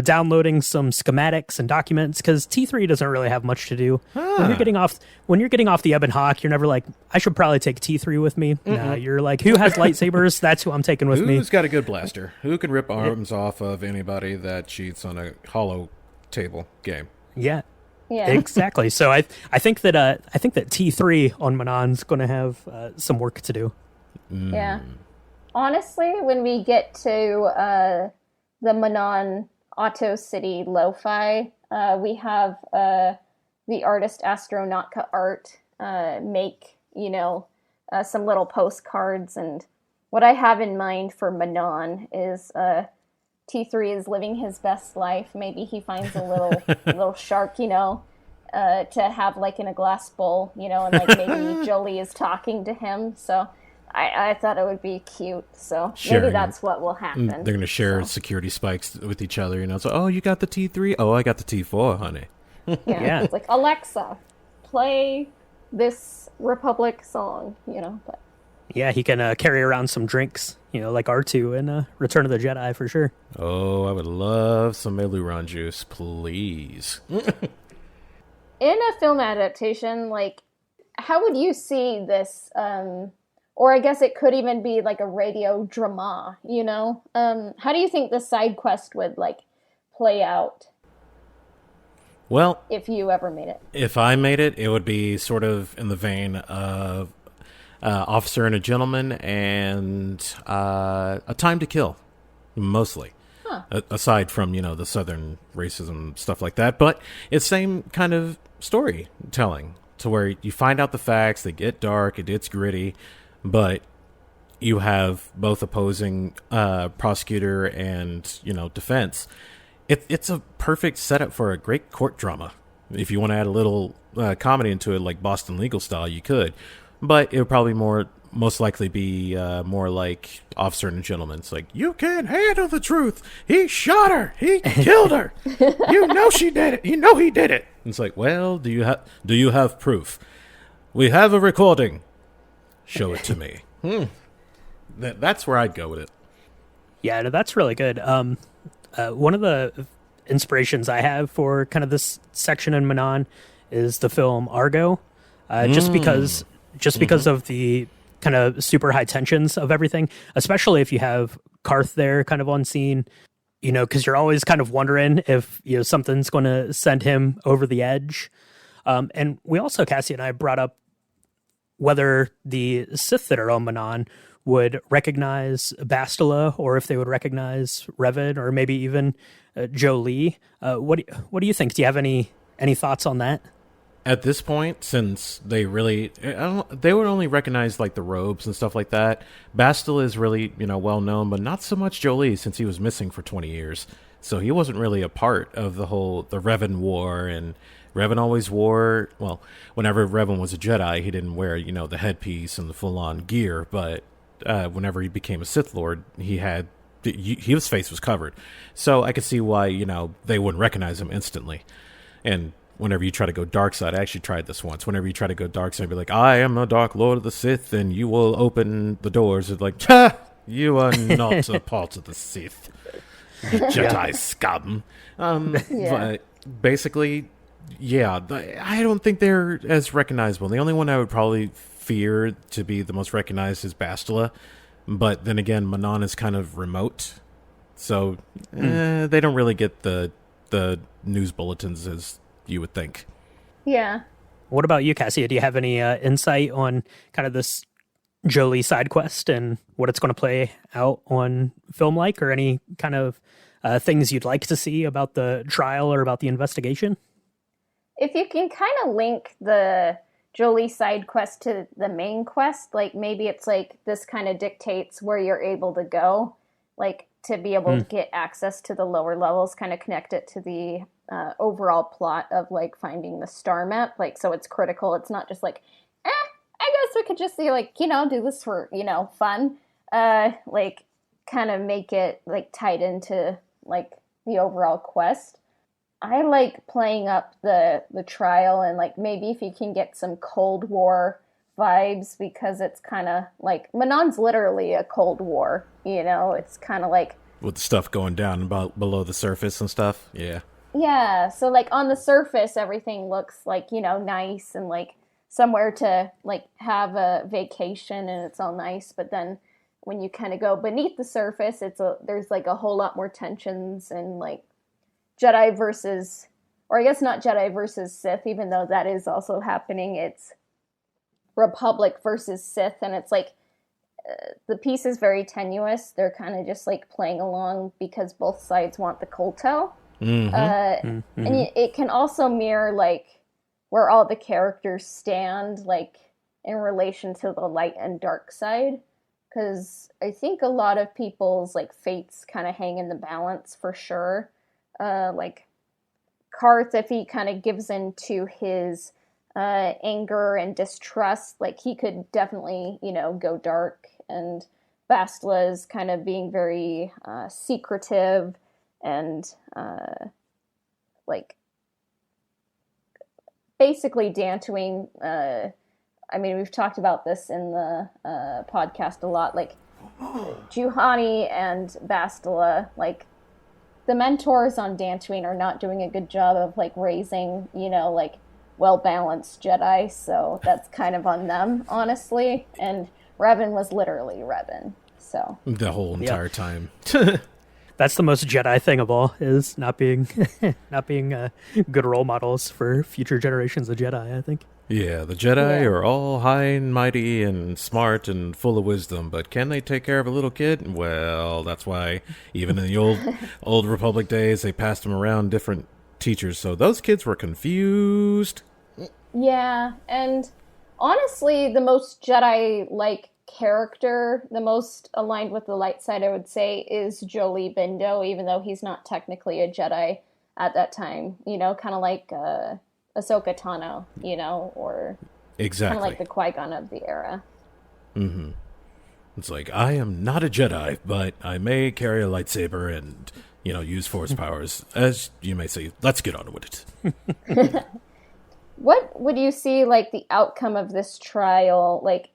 downloading some schematics and documents, because T3 doesn't really have much to do. When you're getting off the Ebon Hawk, you're never like, I should probably take T3 with me. Nah, you're like, who has lightsabers? That's who I'm taking with me. Who's got a good blaster? Who can rip arms off of anybody that cheats on a holo table game? Yeah. Exactly. So I think that T3 on Manaan's going to have some work to do. Yeah. Honestly, when we get to the Manaan Auto City Lo-Fi, we have the artist Astronautka Art make some little postcards, and what I have in mind for Manaan is T3 is living his best life. Maybe he finds a little shark, to have like in a glass bowl, and like maybe Jolee is talking to him. So I thought it would be cute. So maybe that's what will happen. They're going to share security spikes with each other, So, oh, you got the T3? Oh, I got the T4, honey. Yeah. It's like, Alexa, play this Republic song, but. Yeah, he can carry around some drinks, like R2 in Return of the Jedi for sure. Oh, I would love some Meluron juice, please. In a film adaptation, like, how would you see this, or I guess it could even be like a radio drama, how do you think the side quest would, like, play out? Well, if you ever made it. If I made it, it would be sort of in the vein of Officer and a Gentleman and A Time to Kill, mostly. Aside from, the Southern racism, stuff like that. But it's same kind of storytelling, to where you find out the facts, they get dark, it gets gritty, but you have both opposing prosecutor and, defense. It's a perfect setup for a great court drama. If you want to add a little comedy into it, like Boston Legal style, you could. But it would probably most likely be more like Officer and a Gentleman. It's like, you can't handle the truth. He shot her. He killed her. You know she did it. You know he did it. It's like, well, do you have proof? We have a recording. Show it to me. That's where I'd go with it. Yeah, no, that's really good. One of the inspirations I have for kind of this section in Manaan is the film Argo, just because of the kind of super high tensions of everything, especially if you have Karth there kind of on scene, because you're always kind of wondering if, something's going to send him over the edge. And we also, Cassie and I, brought up whether the Sith that are on Manaan would recognize Bastila, or if they would recognize Revan, or maybe even Jolee. What do you think? Do you have any thoughts on that? At this point, since they would only recognize like the robes and stuff like that. Bastila is really, well known, but not so much Jolee, since he was missing for 20 years. So he wasn't really a part of the Revan War, and Revan always wore, well, whenever Revan was a Jedi, he didn't wear, the headpiece and the full-on gear, but whenever he became a Sith Lord, his face was covered. So I could see why, they wouldn't recognize him instantly. And whenever you try to go dark side, I actually tried this once. Whenever you try to go dark side, be like, I am a Dark Lord of the Sith, and you will open the doors. It's like, you are not a part of the Sith, you Jedi scum. But basically, yeah, I don't think they're as recognizable. The only one I would probably fear to be the most recognized is Bastila. But then again, Manaan is kind of remote, so they don't really get the news bulletins as you would think. Yeah. What about you, Cassia? Do you have any insight on kind of this Jolee side quest and what it's going to play out on film, like, or any kind of things you'd like to see about the trial or about the investigation? If you can kind of link the Jolee side quest to the main quest, like maybe it's like this kind of dictates where you're able to go, like to be able to get access to the lower levels, kind of connect it to the overall plot of like finding the star map, like, so it's critical. It's not just like, I guess we could just see, like, do this for, fun, like kind of make it like tied into like the overall quest. I like playing up the trial, and like maybe if you can get some Cold War vibes because it's kind of like Manaan's literally a Cold War, you know? It's kind of like With the stuff going down about below the surface and stuff. Yeah. yeah, so like on the surface everything looks like, you know, nice and like somewhere to like have a vacation and it's all nice, but then when you kind of go beneath the surface, there's like a whole lot more tensions and like Jedi versus, or I guess not Jedi versus Sith, even though that is also happening. It's Republic versus Sith, and it's like the piece is very tenuous. They're kind of just like playing along because both sides want the Kolto. And it can also mirror like where all the characters stand, like in relation to the light and dark side. Because I think a lot of people's like fates kind of hang in the balance for sure. Like Karth, if he kind of gives in to his anger and distrust, like he could definitely, you know, go dark. And Bastila is kind of being very secretive and like basically Dantooine. I mean, we've talked about this in the podcast a lot. Like Juhani and Bastila, like the mentors on Dantooine are not doing a good job of like raising, you know, like well-balanced Jedi. So that's kind of on them, honestly. And Revan was literally Revan. So The whole entire time. That's the most Jedi thing of all, is not being good role models for future generations of Jedi, I think. Yeah, the Jedi are all high and mighty and smart and full of wisdom, but can they take care of a little kid? Well, that's why even in the old Republic days, they passed them around different teachers, so those kids were confused. yeah, and honestly, the most Jedi-like character, the most aligned with the light side, I would say, is Jolee Bindo, even though he's not technically a Jedi at that time. You know, kind of like Ahsoka Tano, you know, or Exactly. kind of like the Qui-Gon of the era. It's like, I am not a Jedi, but I may carry a lightsaber and, you know, use Force powers. As you may say, let's get on with it. What would you see, like, the outcome of this trial? Like,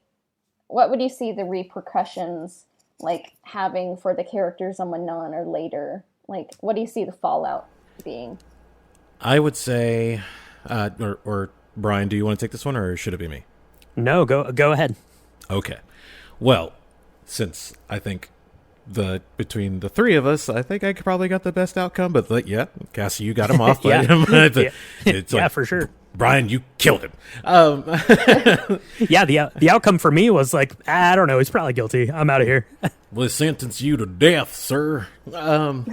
what would you see the repercussions, like, having for the characters on Manaan or later? Like, what do you see the fallout being? I would say, or Brian, do you want to take this one, or should it be me? No, go ahead. Okay. Well, since I think between the three of us, I think I probably got the best outcome. But yeah, Cassie, you got him off. Yeah. It's Yeah, like, for sure. Brian, you killed him. Yeah, the outcome for me was like, I don't know, he's probably guilty. I'm out of here. We'll sentence you to death, sir. But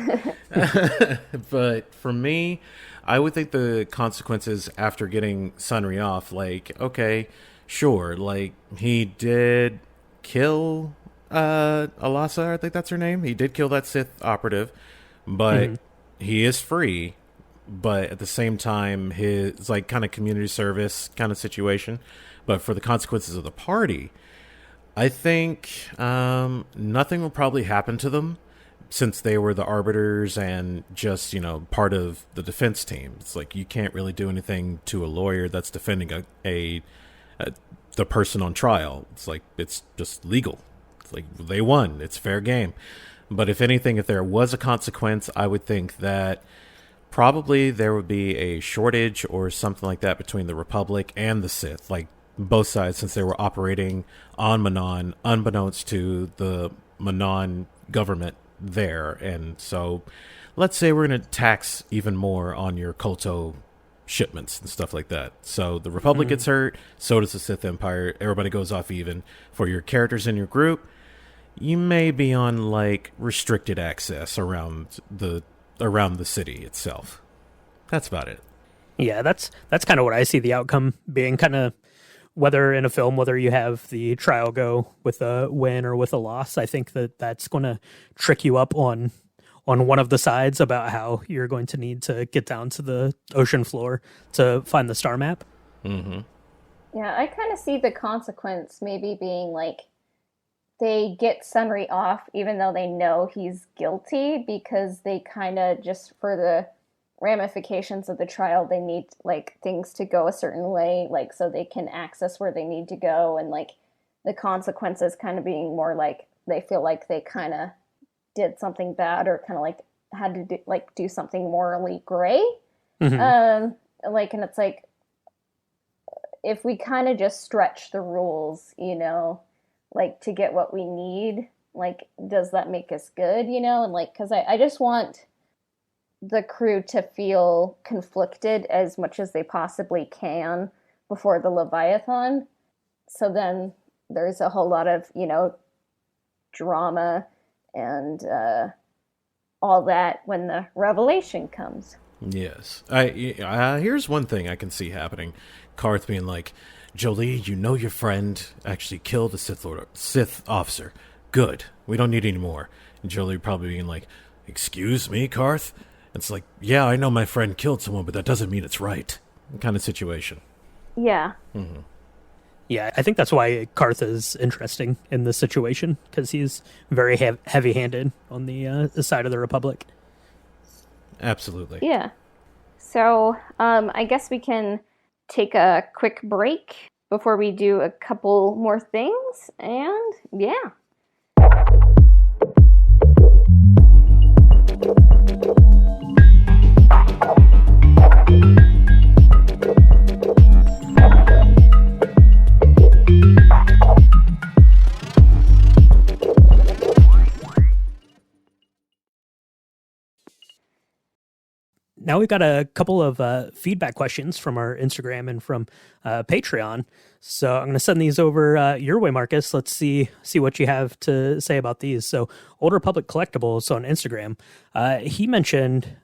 for me, I would think the consequences after getting Sunry off, like, okay, sure, like, he did kill Alasa, I think that's her name. He did kill that Sith operative, but he is free. But at the same time, his like kind of community service kind of situation. But for the consequences of the party, I think nothing will probably happen to them since they were the arbiters and just, you know, part of the defense team. It's like you can't really do anything to a lawyer that's defending the person on trial. It's like it's just legal. It's like they won. It's fair game. But if anything, if there was a consequence, I would think that probably there would be a shortage or something like that between the Republic and the Sith, like both sides, since they were operating on Manaan, unbeknownst to the Manaan government there. And so let's say we're going to tax even more on your Kolto shipments and stuff like that. So the Republic gets hurt, so does the Sith Empire. Everybody goes off even. For your characters in your group, you may be on like restricted access around the city itself. That's about it. Yeah, that's kind of what I see the outcome being, kind of whether in a film, whether you have the trial go with a win or with a loss. I think that's going to trick you up on one of the sides about how you're going to need to get down to the ocean floor to find the star map. Mm-hmm. Yeah, I kind of see the consequence maybe being like they get Sunry off even though they know he's guilty because they kind of just for the ramifications of the trial, they need like things to go a certain way, like so they can access where they need to go, and like the consequences kind of being more like they feel like they kind of did something bad or kind of like had to do something morally gray. Like, and it's like, if we kind of just stretch the rules, you know, like to get what we need, like, does that make us good, you know? And like, because I just want the crew to feel conflicted as much as they possibly can before the Leviathan. So then there's a whole lot of, you know, drama and all that when the revelation comes. Yes. Here's one thing I can see happening. Karth being like, Jolee, you know your friend actually killed a Sith officer. Good. We don't need any more. And Jolee probably being like, excuse me, Karth? It's like, yeah, I know my friend killed someone, but that doesn't mean it's right. Kind of situation. Yeah. Mm-hmm. Yeah, I think that's why Karth is interesting in this situation, because he's very heavy-handed on the side of the Republic. Absolutely. Yeah. So I guess we can take a quick break before we do a couple more things, and yeah. Now we've got a couple of feedback questions from our Instagram and from Patreon. So I'm going to send these over your way, Marcus. Let's see what you have to say about these. So Old Republic Collectibles on Instagram, he mentioned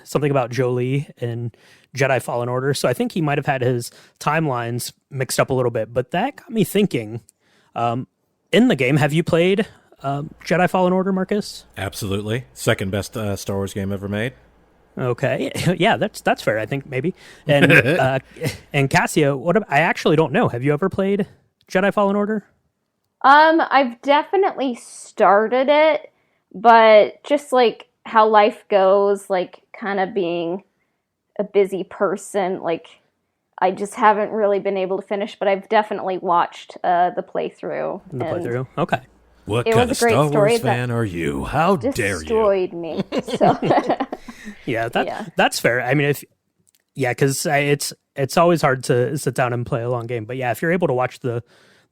something about Jolee and Jedi Fallen Order. So I think he might have had his timelines mixed up a little bit. But that got me thinking, in the game, have you played Jedi Fallen Order, Marcus? Absolutely. Second best Star Wars game ever made. Okay, yeah, that's fair. I think maybe. And Cassia, I actually don't know. Have you ever played Jedi Fallen Order? I've definitely started it, but just like how life goes, like kind of being a busy person, like I just haven't really been able to finish. But I've definitely watched the playthrough. Okay. What kind of Star Wars fan are you? How dare you? Destroyed me. So. Yeah, that's fair. I mean, because it's always hard to sit down and play a long game. But yeah, if you're able to watch the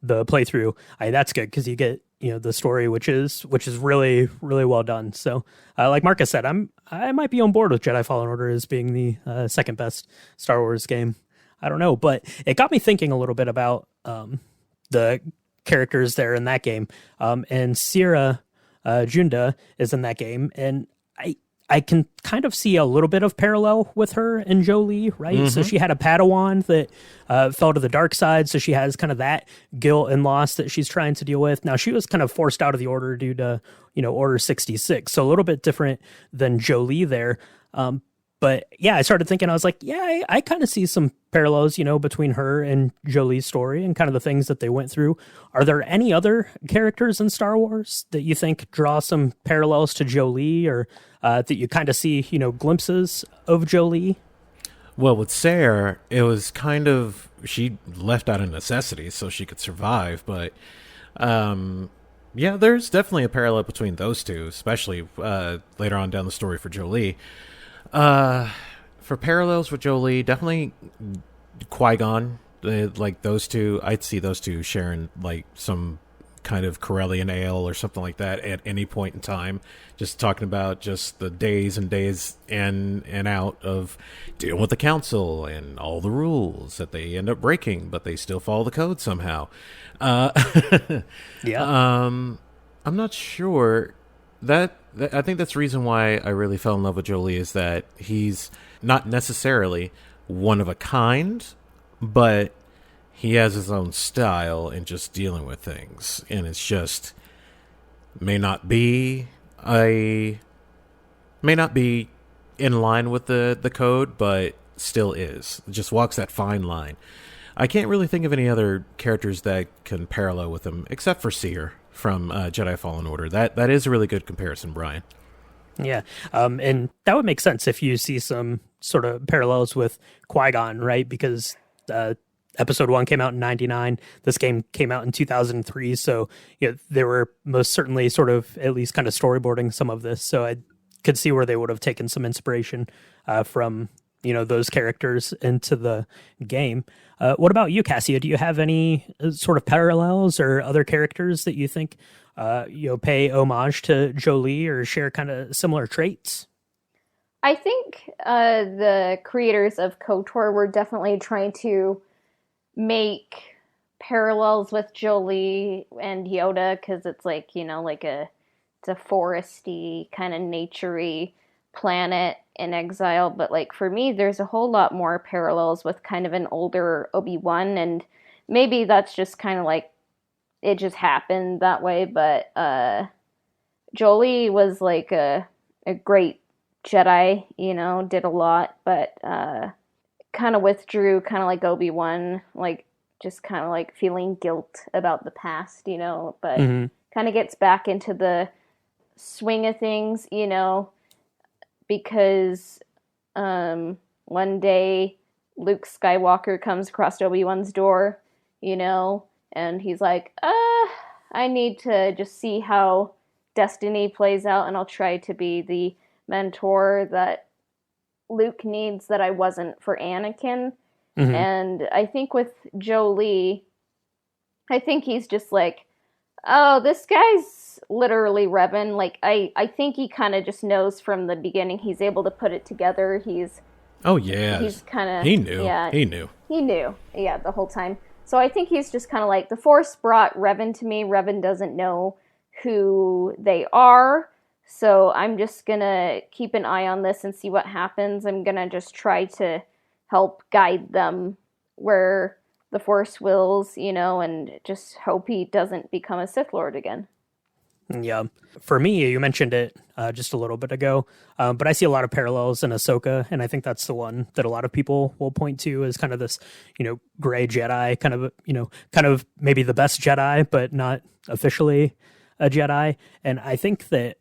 playthrough, that's good because you get the story, which is really really well done. So, like Marcus said, I might be on board with Jedi Fallen Order as being the second best Star Wars game. I don't know, but it got me thinking a little bit about the characters there in that game. And Sierra Junda is in that game, and I can kind of see a little bit of parallel with her and Jolee, right? Mm-hmm. So she had a Padawan that fell to the dark side, so she has kind of that guilt and loss that she's trying to deal with. Now, she was kind of forced out of the Order due to, Order 66, so a little bit different than Jolee there. But yeah, I started thinking, I was like, yeah, I kind of see some parallels, between her and Jolee's story and kind of the things that they went through. Are there any other characters in Star Wars that you think draw some parallels to Jolee, or that you kind of see, glimpses of Jolee? Well, with Sarah, it was kind of, she left out of necessity so she could survive. But yeah, there's definitely a parallel between those two, especially later on down the story for Jolee. For parallels with Jolee, definitely Qui-Gon. Like those two, I'd see those two sharing like some kind of Corellian ale or something like that at any point in time. Just talking about just the days and days in and out of dealing with the council and all the rules that they end up breaking, but they still follow the code somehow. Yeah. I'm not sure. I think that's the reason why I really fell in love with Jolee, is that he's not necessarily one of a kind, but he has his own style in just dealing with things, and it's just may not be in line with the code, but still is. It just walks that fine line. I can't really think of any other characters that can parallel with him, except for Seer from Jedi Fallen Order. That is a really good comparison, Brian. Yeah. And that would make sense if you see some sort of parallels with Qui-Gon, right? Because episode 1 came out in 99. This game came out in 2003. So they were most certainly sort of at least kind of storyboarding some of this. So I could see where they would have taken some inspiration from, those characters into the game. What about you, Cassia? Do you have any sort of parallels or other characters that you think pay homage to Jolee or share kind of similar traits? I think the creators of KOTOR were definitely trying to make parallels with Jolee and Yoda, because it's like, it's a foresty, kind of naturey planet in exile. But like for me, there's a whole lot more parallels with kind of an older Obi-Wan, and maybe that's just kind of like it just happened that way. But Jolee was like a great Jedi, did a lot, but kind of withdrew, kind of like Obi-Wan, like just kind of like feeling guilt about the past, but kind of gets back into the swing of things, because one day Luke Skywalker comes across Obi-Wan's door, and he's like, I need to just see how destiny plays out, and I'll try to be the mentor that Luke needs that I wasn't for Anakin. And I think with Jolee, I think he's just like, oh, this guy's literally Revan. Like, I think he kind of just knows from the beginning. He's able to put it together. He's kind of... He knew. Yeah. He knew. Yeah, the whole time. So I think he's just kind of like, the Force brought Revan to me. Revan doesn't know who they are. So I'm just going to keep an eye on this and see what happens. I'm going to just try to help guide them where the Force wills, and just hope he doesn't become a Sith Lord again. Yeah. For me, you mentioned it just a little bit ago, but I see a lot of parallels in Ahsoka, and I think that's the one that a lot of people will point to as kind of this, gray Jedi, kind of maybe the best Jedi, but not officially a Jedi. And I think that,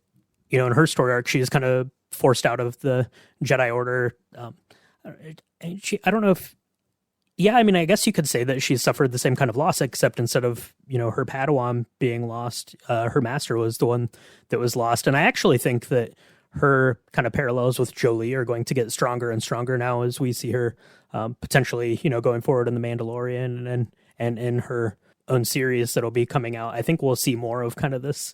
in her story arc, she's kind of forced out of the Jedi Order. And I don't know if, I guess you could say that she's suffered the same kind of loss, except instead of, her Padawan being lost, her master was the one that was lost. And I actually think that her kind of parallels with Jolee are going to get stronger and stronger now as we see her potentially, going forward in The Mandalorian and in her own series that'll be coming out. I think we'll see more of kind of this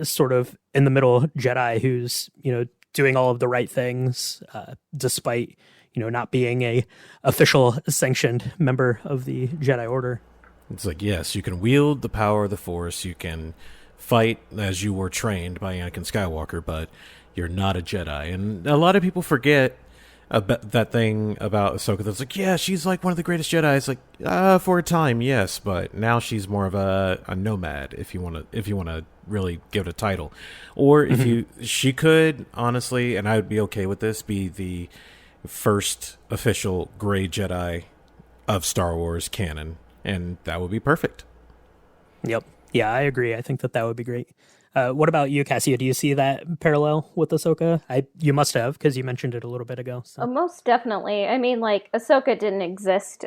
sort of in the middle Jedi who's, doing all of the right things despite, not being a official sanctioned member of the Jedi Order. It's like, yes, you can wield the power of the Force. You can fight as you were trained by Anakin Skywalker, but you're not a Jedi. And a lot of people forget about that thing about Ahsoka that's like, yeah, she's like one of the greatest Jedi. It's like, for a time, yes, but now she's more of a nomad, if you want to really give it a title. Or if she could, honestly, and I would be okay with this, be the first official gray Jedi of Star Wars canon, and that would be perfect. Yep. Yeah, I agree. I think that would be great. What about you, Cassia? Do you see that parallel with Ahsoka? You must have, because you mentioned it a little bit ago. So. Most definitely. I mean, like, Ahsoka didn't exist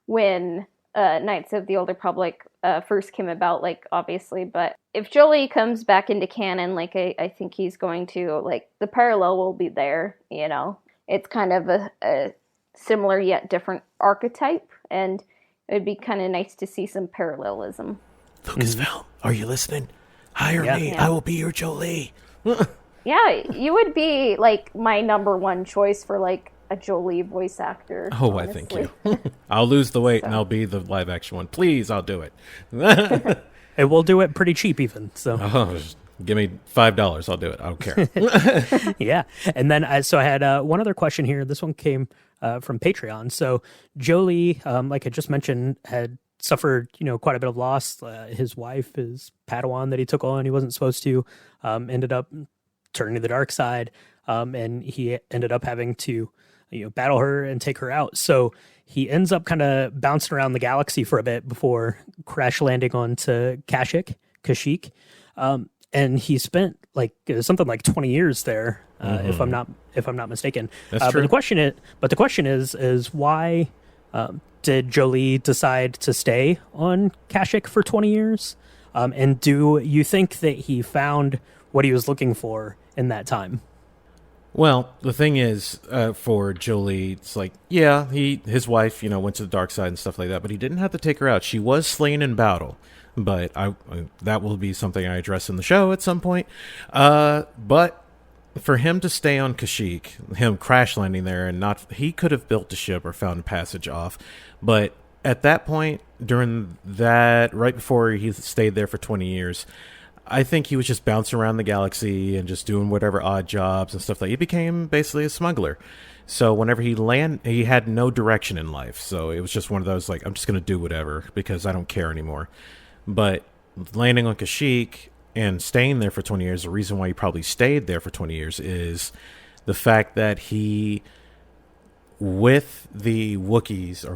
when Knights of the Old Republic first came about, like, obviously. But if Jolee comes back into canon, like, I think he's going to, like, the parallel will be there, It's kind of a similar yet different archetype, and it would be kind of nice to see some parallelism. Lucasfilm, are you listening? Hire me. Yeah. I will be your Jolee. Yeah, you would be, like, my number one choice for, like, a Jolee voice actor. Oh, honestly. I thank you. I'll lose the weight and I'll be the live action one. Please, I'll do it. And we'll do it pretty cheap even. So. Just give me $5. I'll do it. I don't care. Yeah. And then, I had one other question here. This one came from Patreon. So Jolee, like I just mentioned, had suffered, quite a bit of loss. His wife, his Padawan that he took on, he wasn't supposed to, ended up turning to the dark side. And he ended up having to, battle her and take her out. So he ends up kind of bouncing around the galaxy for a bit before crash landing onto Kashyyyk. and he spent like something like 20 years there, if I'm not mistaken. That's true. But the question is why did Jolee decide to stay on Kashyyyk for 20 years? And do you think that he found what he was looking for in that time? Well, the thing is, for Jolee, it's like, yeah, his wife, went to the dark side and stuff like that, but he didn't have to take her out. She was slain in battle, but that will be something I address in the show at some point. But for him to stay on Kashyyyk, him crash landing there, he could have built a ship or found a passage off, but at that point, during that, right before he stayed there for 20 years, I think he was just bouncing around the galaxy and just doing whatever odd jobs and stuff like that. He became basically a smuggler. So whenever he had no direction in life. So it was just one of those, like, I'm just going to do whatever because I don't care anymore. But landing on Kashyyyk and staying there for 20 years, the reason why he probably stayed there for 20 years is the fact that he, with the Wookiees,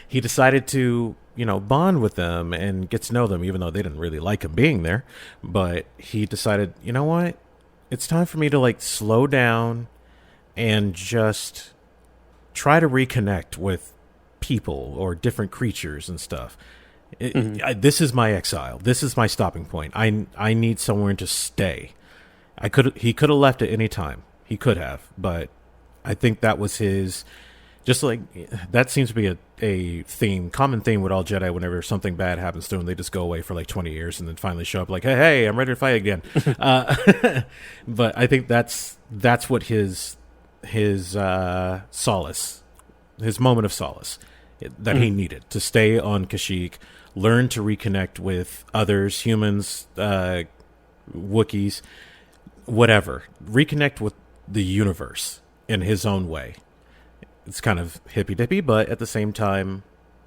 he decided to, bond with them and get to know them, even though they didn't really like him being there. But he decided, you know what? It's time for me to, like, slow down and just try to reconnect with people or different creatures and stuff. This is my exile. This is my stopping point. I need somewhere to stay. He could have left at any time. He could have, but I think that was his. Just like that seems to be a theme, common theme with all Jedi. Whenever something bad happens to them, they just go away for like 20 years and then finally show up like, hey, I'm ready to fight again. But I think that's what his solace, his moment of solace that he needed to stay on Kashyyyk, learn to reconnect with others, humans, Wookiees, whatever, reconnect with the universe in his own way. It's kind of hippy-dippy, but at the same time,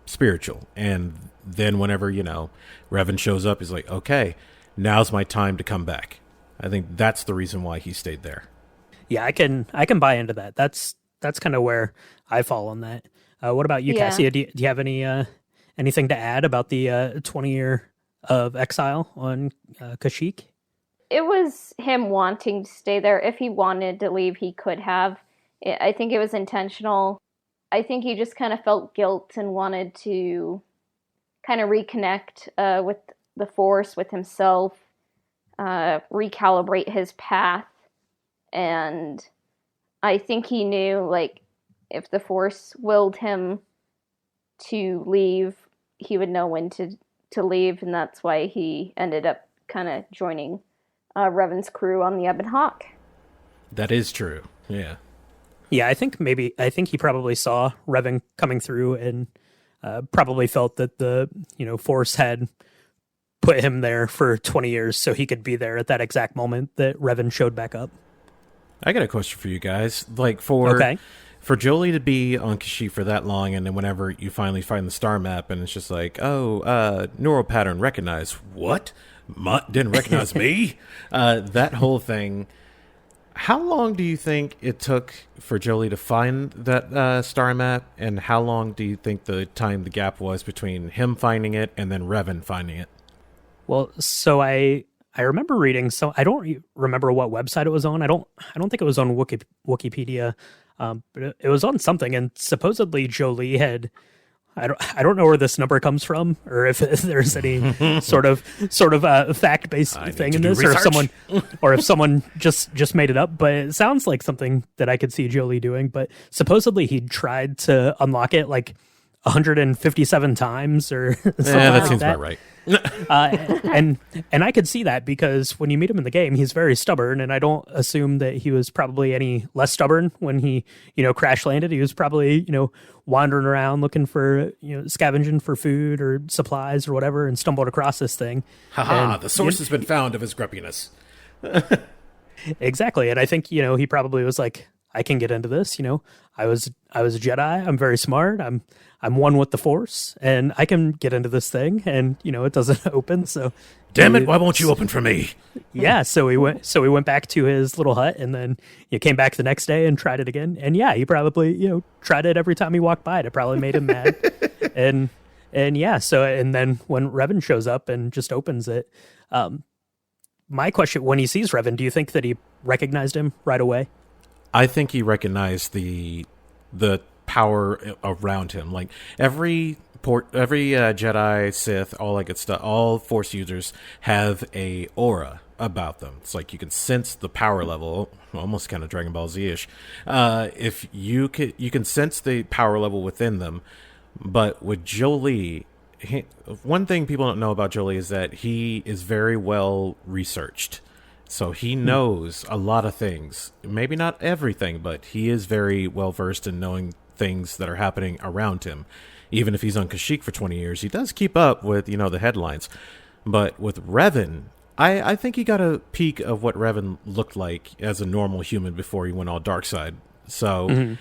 spiritual. And then whenever, Revan shows up, he's like, okay, now's my time to come back. I think that's the reason why he stayed there. Yeah, I can buy into that. That's kind of where I fall on that. What about you, Cassia? Do you have anything to add about the 20 year of exile on Kashyyyk? It was him wanting to stay there. If he wanted to leave, he could have. I think it was intentional. I think he just kind of felt guilt and wanted to kind of reconnect with the Force, with himself, recalibrate his path. And I think he knew, like, if the Force willed him to leave, he would know when to leave. And that's why he ended up kind of joining Revan's crew on the Ebon Hawk. That is true. Yeah. Yeah, I think he probably saw Revan coming through and probably felt that the Force had put him there for 20 years so he could be there at that exact moment that Revan showed back up. I got a question for you guys. Like for Jolee to be on Kashyyyk for that long, and then whenever you finally find the star map, and it's just like, neural pattern recognized. What? Mutt didn't recognize me? That whole thing. How long do you think it took for Jolee to find that star map, and how long do you think the gap was between him finding it and then Revan finding it? Well, so I remember reading, so I don't remember what website it was on. I don't think it was on Wikipedia, but it was on something, and supposedly Jolee had. I don't know where this number comes from, or if there's any sort of fact-based thing in this, or if someone just made it up. But it sounds like something that I could see Jolee doing. But supposedly he tried to unlock it like 157 times, or something that like seems that. about right. And I could see that because when you meet him in the game, he's very stubborn, and I don't assume that he was probably any less stubborn when he crash landed. He was probably wandering around looking for scavenging for food or supplies or whatever, and stumbled across this thing. The source has been found of his grumpiness. Exactly, and I think he probably was like, I can get into this. I was a Jedi. I'm very smart. I'm one with the Force, and I can get into this thing. And it doesn't open. So, damn it! Why won't you open for me? Yeah. So we went back to his little hut, and then came back the next day and tried it again. And yeah, he probably tried it every time he walked by it. It probably made him mad. And And yeah, so and then when Revan shows up and just opens it, my question, when he sees Revan, do you think that he recognized him right away? I think he recognized the power around him. Like every Jedi, Sith, all that good stuff, all Force users have a aura about them. It's like you can sense the power level, almost kind of Dragon Ball Z-ish. If you can sense the power level within them. But with Jolee, one thing people don't know about Jolee is that he is very well researched. So he knows a lot of things. Maybe not everything, but he is very well versed in knowing things that are happening around him. Even if he's on Kashyyyk for 20 years, he does keep up with, the headlines. But with Revan, I think he got a peek of what Revan looked like as a normal human before he went all dark side. So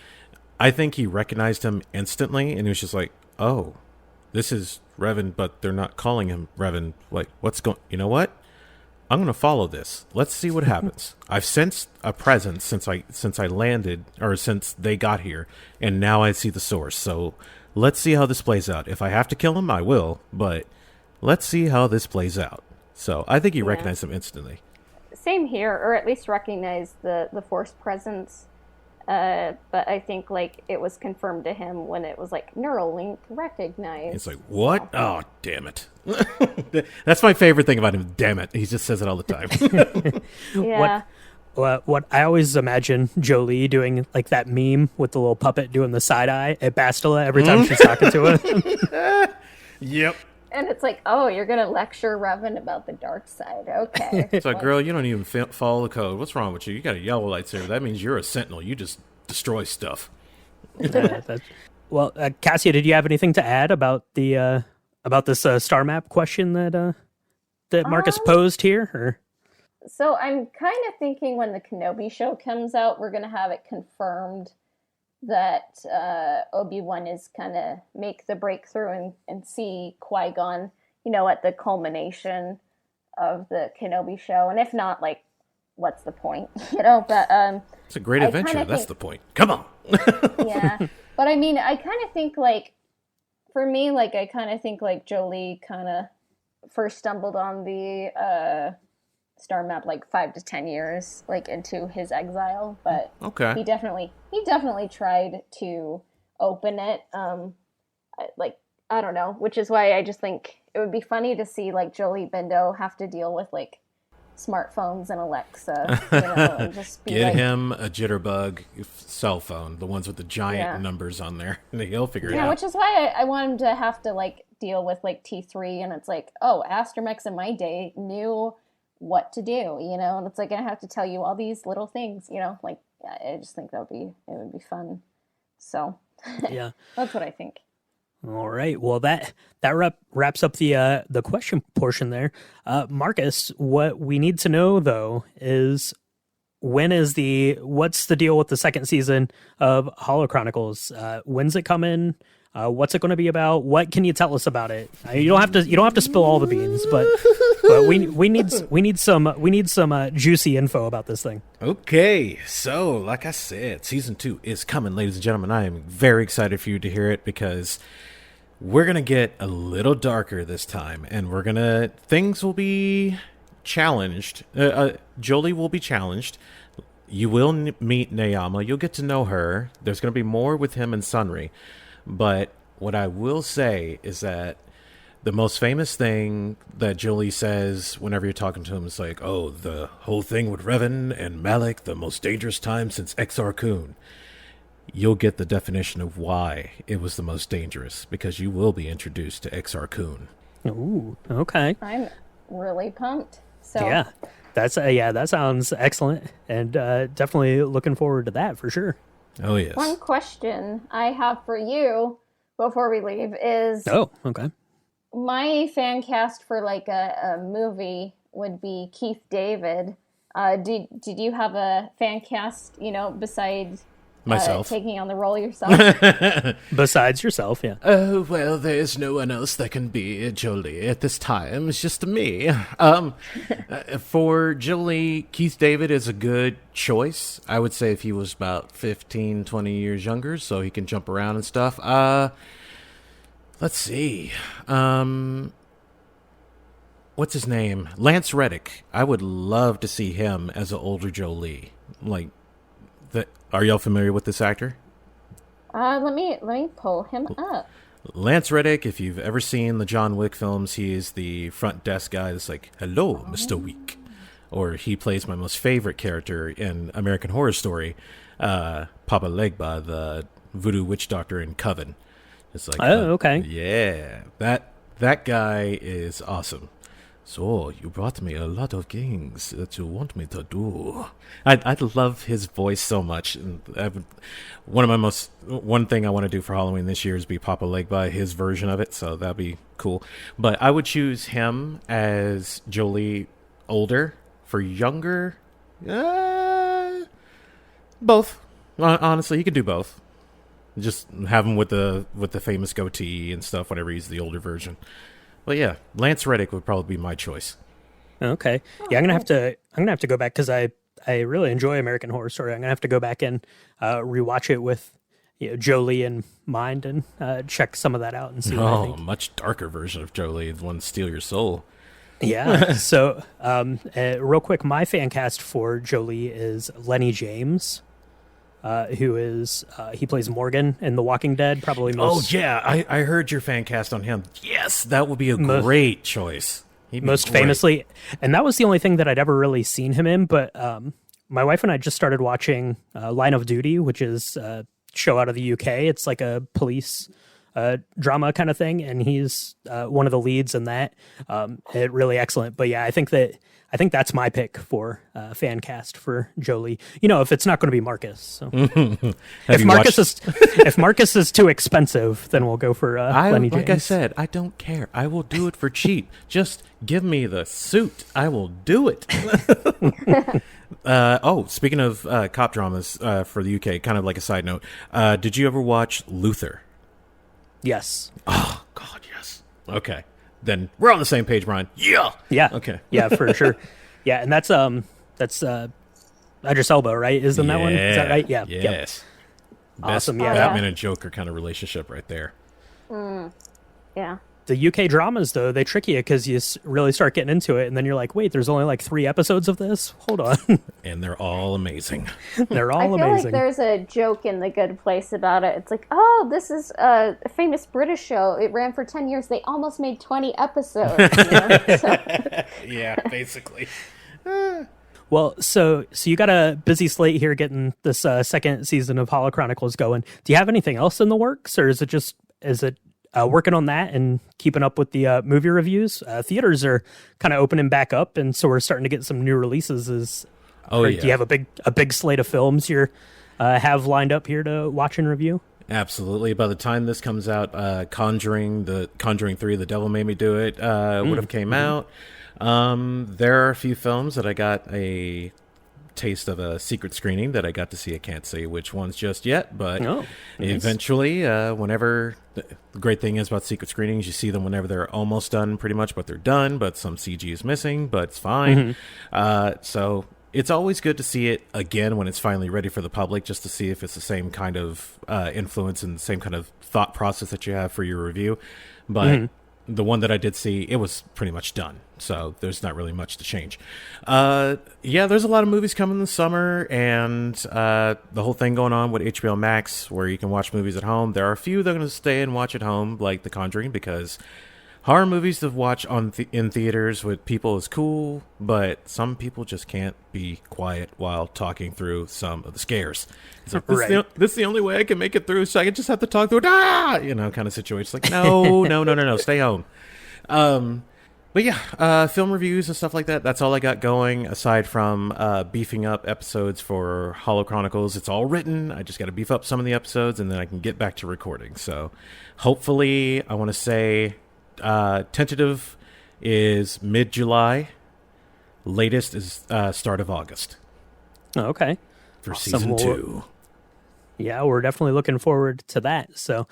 I think he recognized him instantly, and he was just like, oh, this is Revan, but they're not calling him Revan. Like, what's going... You know what? I'm going to follow this. Let's see what happens. I've sensed a presence since I landed, or since they got here, and now I see the source. So let's see how this plays out. If I have to kill him, I will, but let's see how this plays out. So I think he recognized him instantly. Same here, or at least recognized the Force presence. But I think it was confirmed to him when it was neural link recognized. It's like, what? Oh, damn it. That's my favorite thing about him. Damn it. He just says it all the time. Yeah. What I always imagine Jolee doing, that meme with the little puppet doing the side eye at Bastila every time she's talking to him. Yep. And it's like, oh, you're going to lecture Revan about the dark side. Okay. It's like, girl, you don't even follow the code. What's wrong with you? You got a yellow lightsaber. That means you're a sentinel. You just destroy stuff. Well, Cassia, did you have anything to add about the about this star map question that Marcus posed here? Or? So I'm kind of thinking when the Kenobi show comes out, we're going to have it confirmed that Obi-Wan is kind of make the breakthrough and see Qui-Gon, at the culmination of the Kenobi show. And if not, what's the point? But it's a great adventure. That's the point. Come on. Yeah. But I mean, I kind of think for me, I kind of think Jolee kind of first stumbled on the star map 5 to 10 years into his exile, but okay, he definitely tried to open it. I don't know, which is why I just think it would be funny to see Jolee Bindo have to deal with smartphones and Alexa, and just be get him a jitterbug cell phone, the ones with the giant numbers on there, and he'll figure it out. Which is why I want him to have to deal with T3, and it's Astromech in my day knew what to do, and it's I have to tell you all these little things, I just think it would be fun. So yeah, that's what I think. All right. Well, that wraps up the question portion there. Marcus, what we need to know though is what's the deal with the second season of Holocronicles? When's it coming? What's it going to be about? What can you tell us about it? You don't have to spill all the beans, but we need some juicy info about this thing. Okay, so like I said, season 2 is coming, ladies and gentlemen. I am very excited for you to hear it because we're gonna get a little darker this time, and things will be challenged. Jolee will be challenged. You will meet Nayama. You'll get to know her. There's gonna be more with him and Sunri. But what I will say is that the most famous thing that Jolee says whenever you're talking to him is oh, the whole thing with Revan and Malak, the most dangerous time since Exar Kun. You'll get the definition of why it was the most dangerous, because you will be introduced to Exar Kun. Ooh, okay. I'm really pumped. So yeah, that sounds excellent, and definitely looking forward to that for sure. Oh, yes. One question I have for you before we leave is... Oh, okay. My fan cast for a movie would be Keith David. Did you have a fan cast, besides myself taking on the role yourself? Besides yourself, yeah. Oh, well, there's no one else that can be Jolee at this time. It's just me. For Jolee, Keith David is a good choice. I would say if he was about 15, 20 years younger, so he can jump around and stuff. Let's see. What's his name? Lance Reddick. I would love to see him as an older Jolee. Like, are y'all familiar with this actor? Let me pull him up. Lance Reddick, if you've ever seen the John Wick films, he is the front desk guy that's like, "Hello, Mr. Wick." Or he plays my most favorite character in American Horror Story, Papa Legba, the voodoo witch doctor in Coven. It's like, oh, okay. Yeah, that guy is awesome. So you brought me a lot of things that you want me to do. I love his voice so much. And one thing I want to do for Halloween this year is be Papa Legba, his version of it. So that'd be cool. But I would choose him as Jolee older. For younger, both. Honestly, he could do both. Just have him with the famous goatee and stuff whenever he's the older version. But yeah, Lance Reddick would probably be my choice. Okay. Yeah, I'm gonna have to go back because I really enjoy American Horror Story. I'm gonna have to go back and rewatch it with Jolee in mind and check some of that out and see. What I think. Much darker version of Jolee, the one Steal Your Soul. Yeah. So, real quick, my fan cast for Jolee is Lenny James, who is he plays Morgan in The Walking Dead. Probably most. Oh yeah, I heard your fan cast on him. Yes, that would be a great choice. Most famously, and that was the only thing that I'd ever really seen him in. But my wife and I just started watching Line of Duty, which is a show out of the UK. It's like a police drama kind of thing, and he's one of the leads in that. Really excellent. But yeah, I think that's my pick for fan cast for Jolee. If it's not going to be Marcus. So. if Marcus is too expensive, then we'll go for Lenny James. Like I said, I don't care. I will do it for cheap. Just give me the suit. I will do it. Speaking of cop dramas for the UK, kind of like a side note, did you ever watch Luther? Yes. Oh, God, yes. Okay. Then we're on the same page, Brian. Yeah. Yeah. Okay. Yeah, for sure. Yeah, and that's Idris Elba, right? Isn't that one? Is that right? Yeah. Yes. Yep. Awesome. Yeah. Batman and Joker kind of relationship right there. Yeah. The UK dramas, though, they trick you because you really start getting into it, and then you're like, wait, there's only like 3 episodes of this? Hold on. And they're all amazing. They're all amazing. I feel like there's a joke in The Good Place about it. It's like, oh, this is a famous British show. It ran for 10 years. They almost made 20 episodes. Yeah, basically. Well, so you got a busy slate here getting this second season of Holocronicles going. Do you have anything else in the works, or is it working on that and keeping up with the movie reviews? Theaters are kind of opening back up, and so we're starting to get some new releases. Do you have a big slate of films you have lined up here to watch and review? Absolutely. By the time this comes out, Conjuring 3, The Devil Made Me Do It, would have came out. There are a few films that I got a taste of a secret screening that I got to see. I can't say which ones just yet, but eventually, whenever. The great thing is about secret screenings, you see them whenever they're almost done, pretty much, but they're done, but some CG is missing, but it's fine. So it's always good to see it again when it's finally ready for the public, just to see if it's the same kind of influence and the same kind of thought process that you have for your review. But the one that I did see, it was pretty much done. So there's not really much to change. There's a lot of movies coming this summer, and the whole thing going on with HBO Max where you can watch movies at home. There are a few that are going to stay and watch at home, like The Conjuring, because horror movies to watch in theaters with people is cool, but some people just can't be quiet while talking through some of the scares. So this is the only way I can make it through, so I just have to talk through it, kind of situation. It's like, no, stay home. But yeah, film reviews and stuff like that, that's all I got going, aside from beefing up episodes for Holocronicles. It's all written. I just got to beef up some of the episodes, and then I can get back to recording. So hopefully, I want to say tentative is mid-July. Latest is start of August. Okay. For season 2. Yeah, we're definitely looking forward to that. So,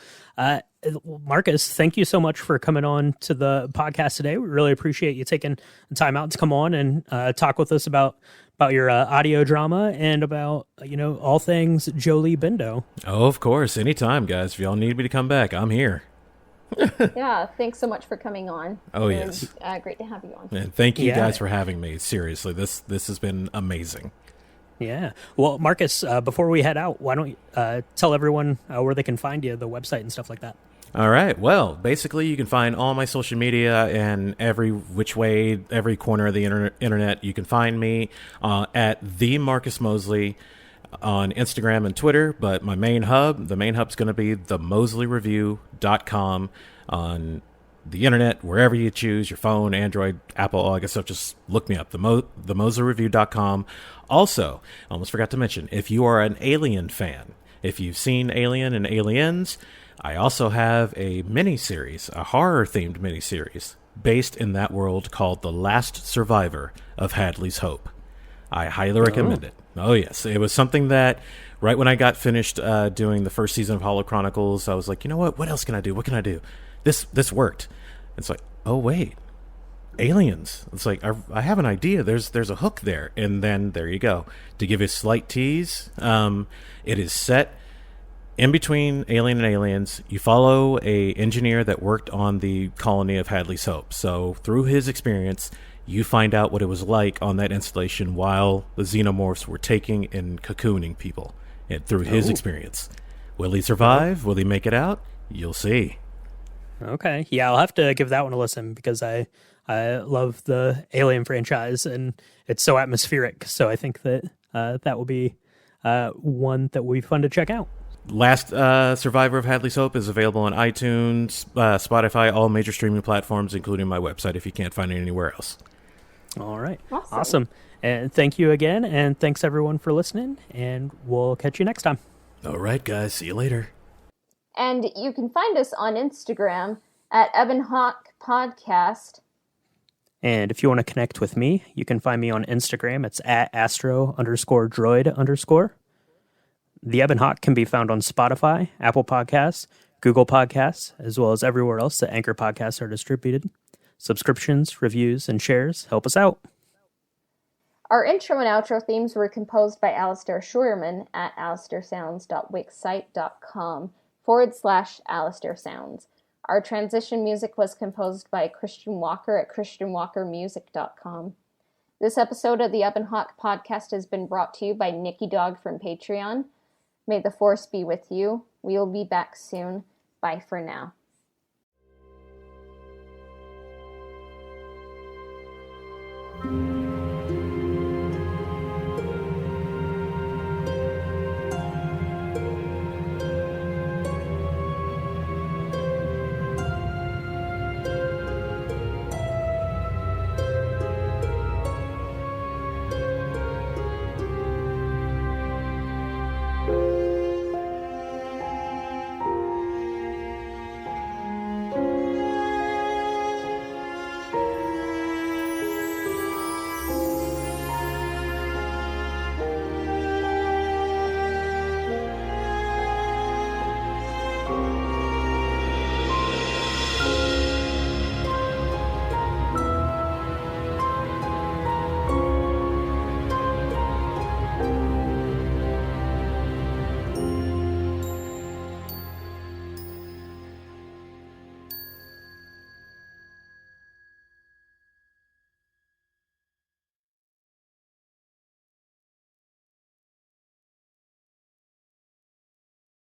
Marcus, thank you so much for coming on to the podcast today. We really appreciate you taking the time out to come on and talk with us about your audio drama and about, all things Jolee Bindo. Oh, of course. Anytime, guys. If y'all need me to come back, I'm here. Yeah, thanks so much for coming on. Oh, It yes. was great to have you on. And thank you Yeah. guys for having me. Seriously, this has been amazing. Yeah. Well, Marcus, before we head out, why don't you tell everyone where they can find you, the website and stuff like that? All right. Well, basically, you can find all my social media and every which way, every corner of the internet. You can find me at the Marcus Mosley on Instagram and Twitter. But the main hub's going to be themosley.review.com on the internet, wherever you choose, your phone, Android, Apple, all that good stuff. Just look me up, themosley.review.com. Also, I almost forgot to mention, if you are an Alien fan, if you've seen Alien and Aliens, I also have a miniseries, a horror-themed miniseries, based in that world called The Last Survivor of Hadley's Hope. I highly recommend it. Oh, yes. It was something that, right when I got finished doing the first season of Holocronicles, I was like, you know what? What else can I do? What can I do? This worked. It's like, oh, wait. Aliens. It's like, I have an idea. There's a hook there. And then there you go. To give you a slight tease, it is set in between Alien and Aliens. You follow a engineer that worked on the colony of Hadley's Hope. So through his experience, you find out what it was like on that installation while the xenomorphs were taking and cocooning people. And through his experience. Will he survive? Will he make it out? You'll see. Okay. Yeah, I'll have to give that one a listen because I love the Alien franchise and it's so atmospheric. So I think that that will be one that will be fun to check out. Last Survivor of Hadley's Hope is available on iTunes, Spotify, all major streaming platforms, including my website if you can't find it anywhere else. All right. Awesome. And thank you again. And thanks everyone for listening. And we'll catch you next time. All right, guys. See you later. And you can find us on Instagram at Ebonhawk Podcast. And if you want to connect with me, you can find me on Instagram. It's at astro_droid_. The Ebon Hawk can be found on Spotify, Apple Podcasts, Google Podcasts, as well as everywhere else that Anchor Podcasts are distributed. Subscriptions, reviews, and shares help us out. Our intro and outro themes were composed by Alistair Scheuerman at alistairsounds.wixsite.com/Alistair Sounds. Our transition music was composed by Christian Walker at christianwalkermusic.com. This episode of the Ebon Hawk Podcast has been brought to you by Nikki Dog from Patreon. May the Force be with you. We will be back soon. Bye for now.